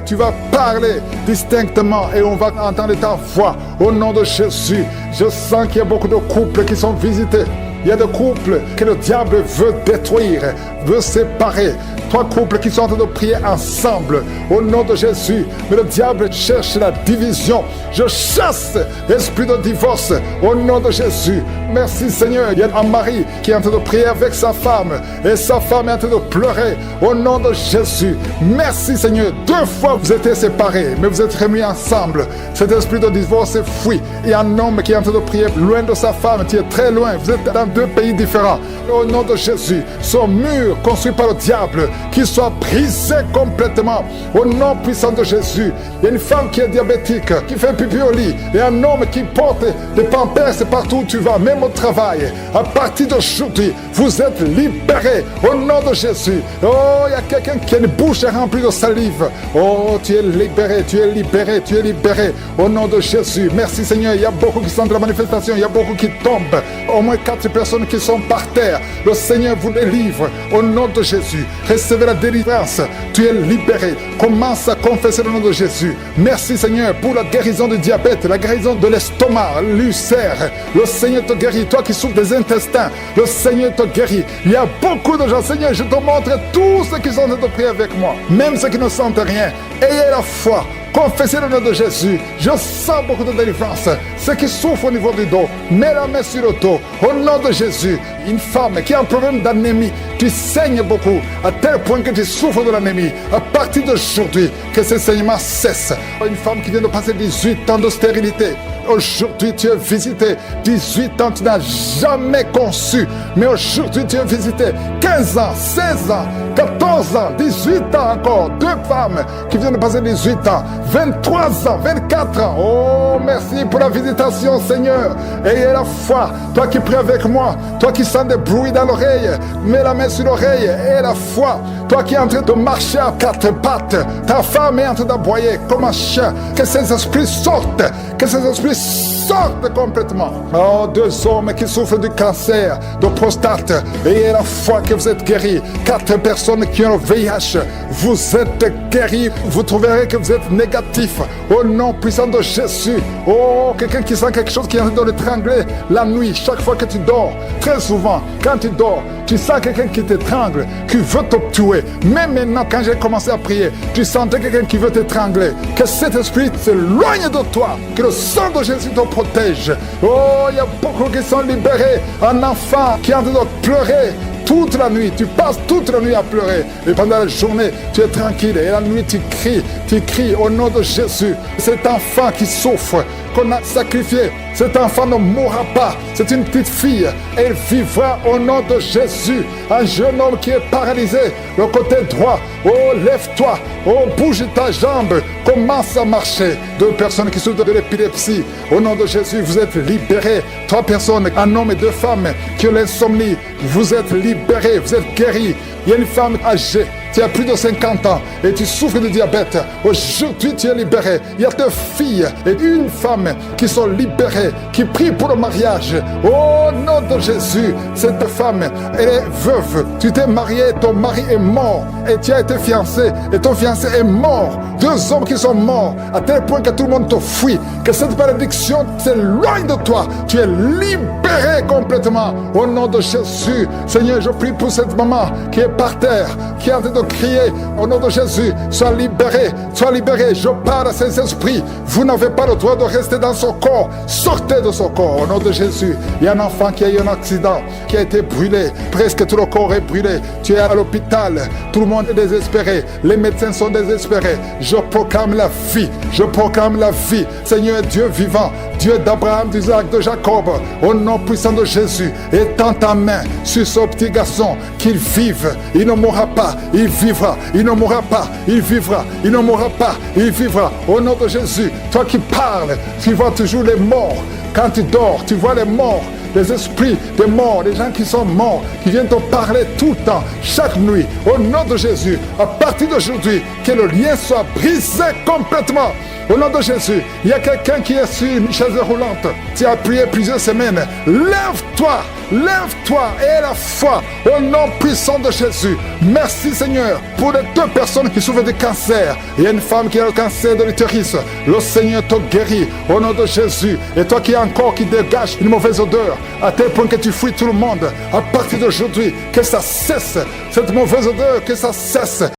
S6: Tu vas parler distinctement et on va entendre ta voix au nom de Jésus. Je sens qu'il y a beaucoup de couples qui sont visités. Il y a des couples que le diable veut détruire, veut séparer. 3 couples qui sont en train de prier ensemble au nom de Jésus. Mais le diable cherche la division. Je chasse l'esprit de divorce au nom de Jésus. Merci Seigneur. Il y a un mari qui est en train de prier avec sa femme et sa femme est en train de pleurer au nom de Jésus. Merci Seigneur. 2 fois vous étiez séparés, mais vous êtes remis ensemble. Cet esprit de divorce est fui. Il y a un homme qui est en train de prier loin de sa femme, qui est très loin. Vous êtes dans deux pays différents. Au nom de Jésus, son mur construit par le diable, qu'il soit brisé complètement. Au nom puissant de Jésus, il y a une femme qui est diabétique, qui fait pipi au lit, et un homme qui porte des pampers partout où tu vas, même au travail. À partir d'aujourd'hui, vous êtes libérés au nom de Jésus. Oh, il y a quelqu'un qui a une bouche remplie de salive. Oh, tu es libéré, tu es libéré, tu es libéré au nom de Jésus. Merci Seigneur, il y a beaucoup qui sont de la manifestation, il y a beaucoup qui tombent. Au moins 4 personnes qui sont par terre. Le Seigneur vous les livre au nom de Jésus. Recevez la délivrance, tu es libéré. Commence à confesser le nom de Jésus. Merci Seigneur pour la guérison du diabète, la guérison de l'estomac, l'ulcère. Le Seigneur te guérit, toi qui souffres des intestins, le Seigneur te guérit. Il y a beaucoup de gens, Seigneur, je te montre tous ceux qui sont en train de prier avec moi, même ceux qui ne sentent rien. Ayez la foi. Confessez le nom de Jésus. Je sens beaucoup de délivrance. Ceux qui souffrent au niveau du dos, mets la main sur le dos. Au nom de Jésus, une femme qui a un problème d'anémie, tu saignes beaucoup, à tel point que tu souffres de l'anémie. À partir d'aujourd'hui, que ce saignement cesse. Une femme qui vient de passer 18 ans de stérilité. Aujourd'hui, tu es visité. 18 ans, tu n'as jamais conçu. Mais aujourd'hui, tu es visité. 15 ans, 16 ans, 14 ans, 18 ans encore. 2 femmes qui viennent de passer 18 ans. 23 ans, 24 ans. Oh, merci pour la visitation, Seigneur. Ayez la foi. Toi qui pries avec moi, toi qui sens des bruits dans l'oreille, mets la main sur l'oreille. Ayez la foi. Toi qui es en train de marcher à 4 pattes, ta femme est en train d'aboyer comme un chien. Que ces esprits sortent. Que ces esprits sortent complètement. Oh, 2 hommes qui souffrent du cancer de prostate. Ayez la foi que vous êtes guéris. 4 personnes qui ont le VIH. Vous êtes guéris. Vous trouverez que vous êtes négatif. Au nom puissant de Jésus. Oh, quelqu'un qui sent quelque chose qui est en train de l'étrangler la nuit, chaque fois que tu dors. Très souvent, quand tu dors, tu sens quelqu'un qui t'étrangle, qui veut te tuer. Même maintenant, quand j'ai commencé à prier, tu sentais quelqu'un qui veut t'étrangler. Que cet esprit s'éloigne de toi. Que le sang de Jésus te protège. Oh, il y a beaucoup qui sont libérés. Un enfant qui est en train de pleurer toute la nuit, tu passes toute la nuit à pleurer. Et pendant la journée, tu es tranquille. Et la nuit, tu cries au nom de Jésus. Cet enfant qui souffre, qu'on a sacrifié, cet enfant ne mourra pas. C'est une petite fille. Elle vivra au nom de Jésus. Un jeune homme qui est paralysé, le côté droit. Oh, lève-toi. Oh, bouge ta jambe. Commence à marcher. 2 personnes qui souffrent de l'épilepsie. Au nom de Jésus, vous êtes libérés. 3 personnes, un homme et 2 femmes qui ont l'insomnie. Vous êtes libérés, vous êtes guéris. Il y a une femme âgée, tu as plus de 50 ans et tu souffres de diabète. Aujourd'hui, tu es libéré. Il y a 2 filles et une femme qui sont libérées, qui prient pour le mariage. Au nom de Jésus, cette femme, elle est veuve. Tu t'es marié, ton mari est mort et tu as été fiancé et ton fiancé est mort. 2 hommes qui sont morts à tel point que tout le monde te fuit. Que cette malédiction s'éloigne de toi. Tu es libéré complètement. Au nom de Jésus, Seigneur, je prie pour cette maman qui est par terre, qui est en train de crier au nom de Jésus, sois libéré, sois libéré. Je parle à ces esprits. Vous n'avez pas le droit de rester dans son corps. Sortez de son corps au nom de Jésus. Il y a un enfant qui a eu un accident, qui a été brûlé. Presque tout le corps est brûlé. Tu es à l'hôpital. Tout le monde est désespéré. Les médecins sont désespérés. Je proclame la vie. Je proclame la vie. Seigneur Dieu vivant, Dieu d'Abraham, d'Isaac, de Jacob, au nom puissant de Jésus, étends ta main sur ce petit garçon, qu'il vive. Il ne mourra pas, il vivra. Il ne mourra pas, il vivra. Il ne mourra pas, il vivra. Au nom de Jésus, toi qui parles, tu vois toujours les morts. Quand tu dors, tu vois les morts. Les esprits des morts, les gens qui sont morts, qui viennent te parler tout le temps, chaque nuit, au nom de Jésus, à partir d'aujourd'hui, que le lien soit brisé complètement. Au nom de Jésus, il y a quelqu'un qui est sur une chaise roulante. Tu as prié plusieurs semaines. Lève-toi, lève-toi et la foi au nom puissant de Jésus. Merci Seigneur pour les 2 personnes qui souffrent de cancer. Il y a une femme qui a le cancer de l'utérus. Le Seigneur te guérit au nom de Jésus. Et toi qui as un corps qui dégage une mauvaise odeur, à tel point que tu fuis tout le monde, à partir d'aujourd'hui, que ça cesse. Cette mauvaise odeur, que ça cesse.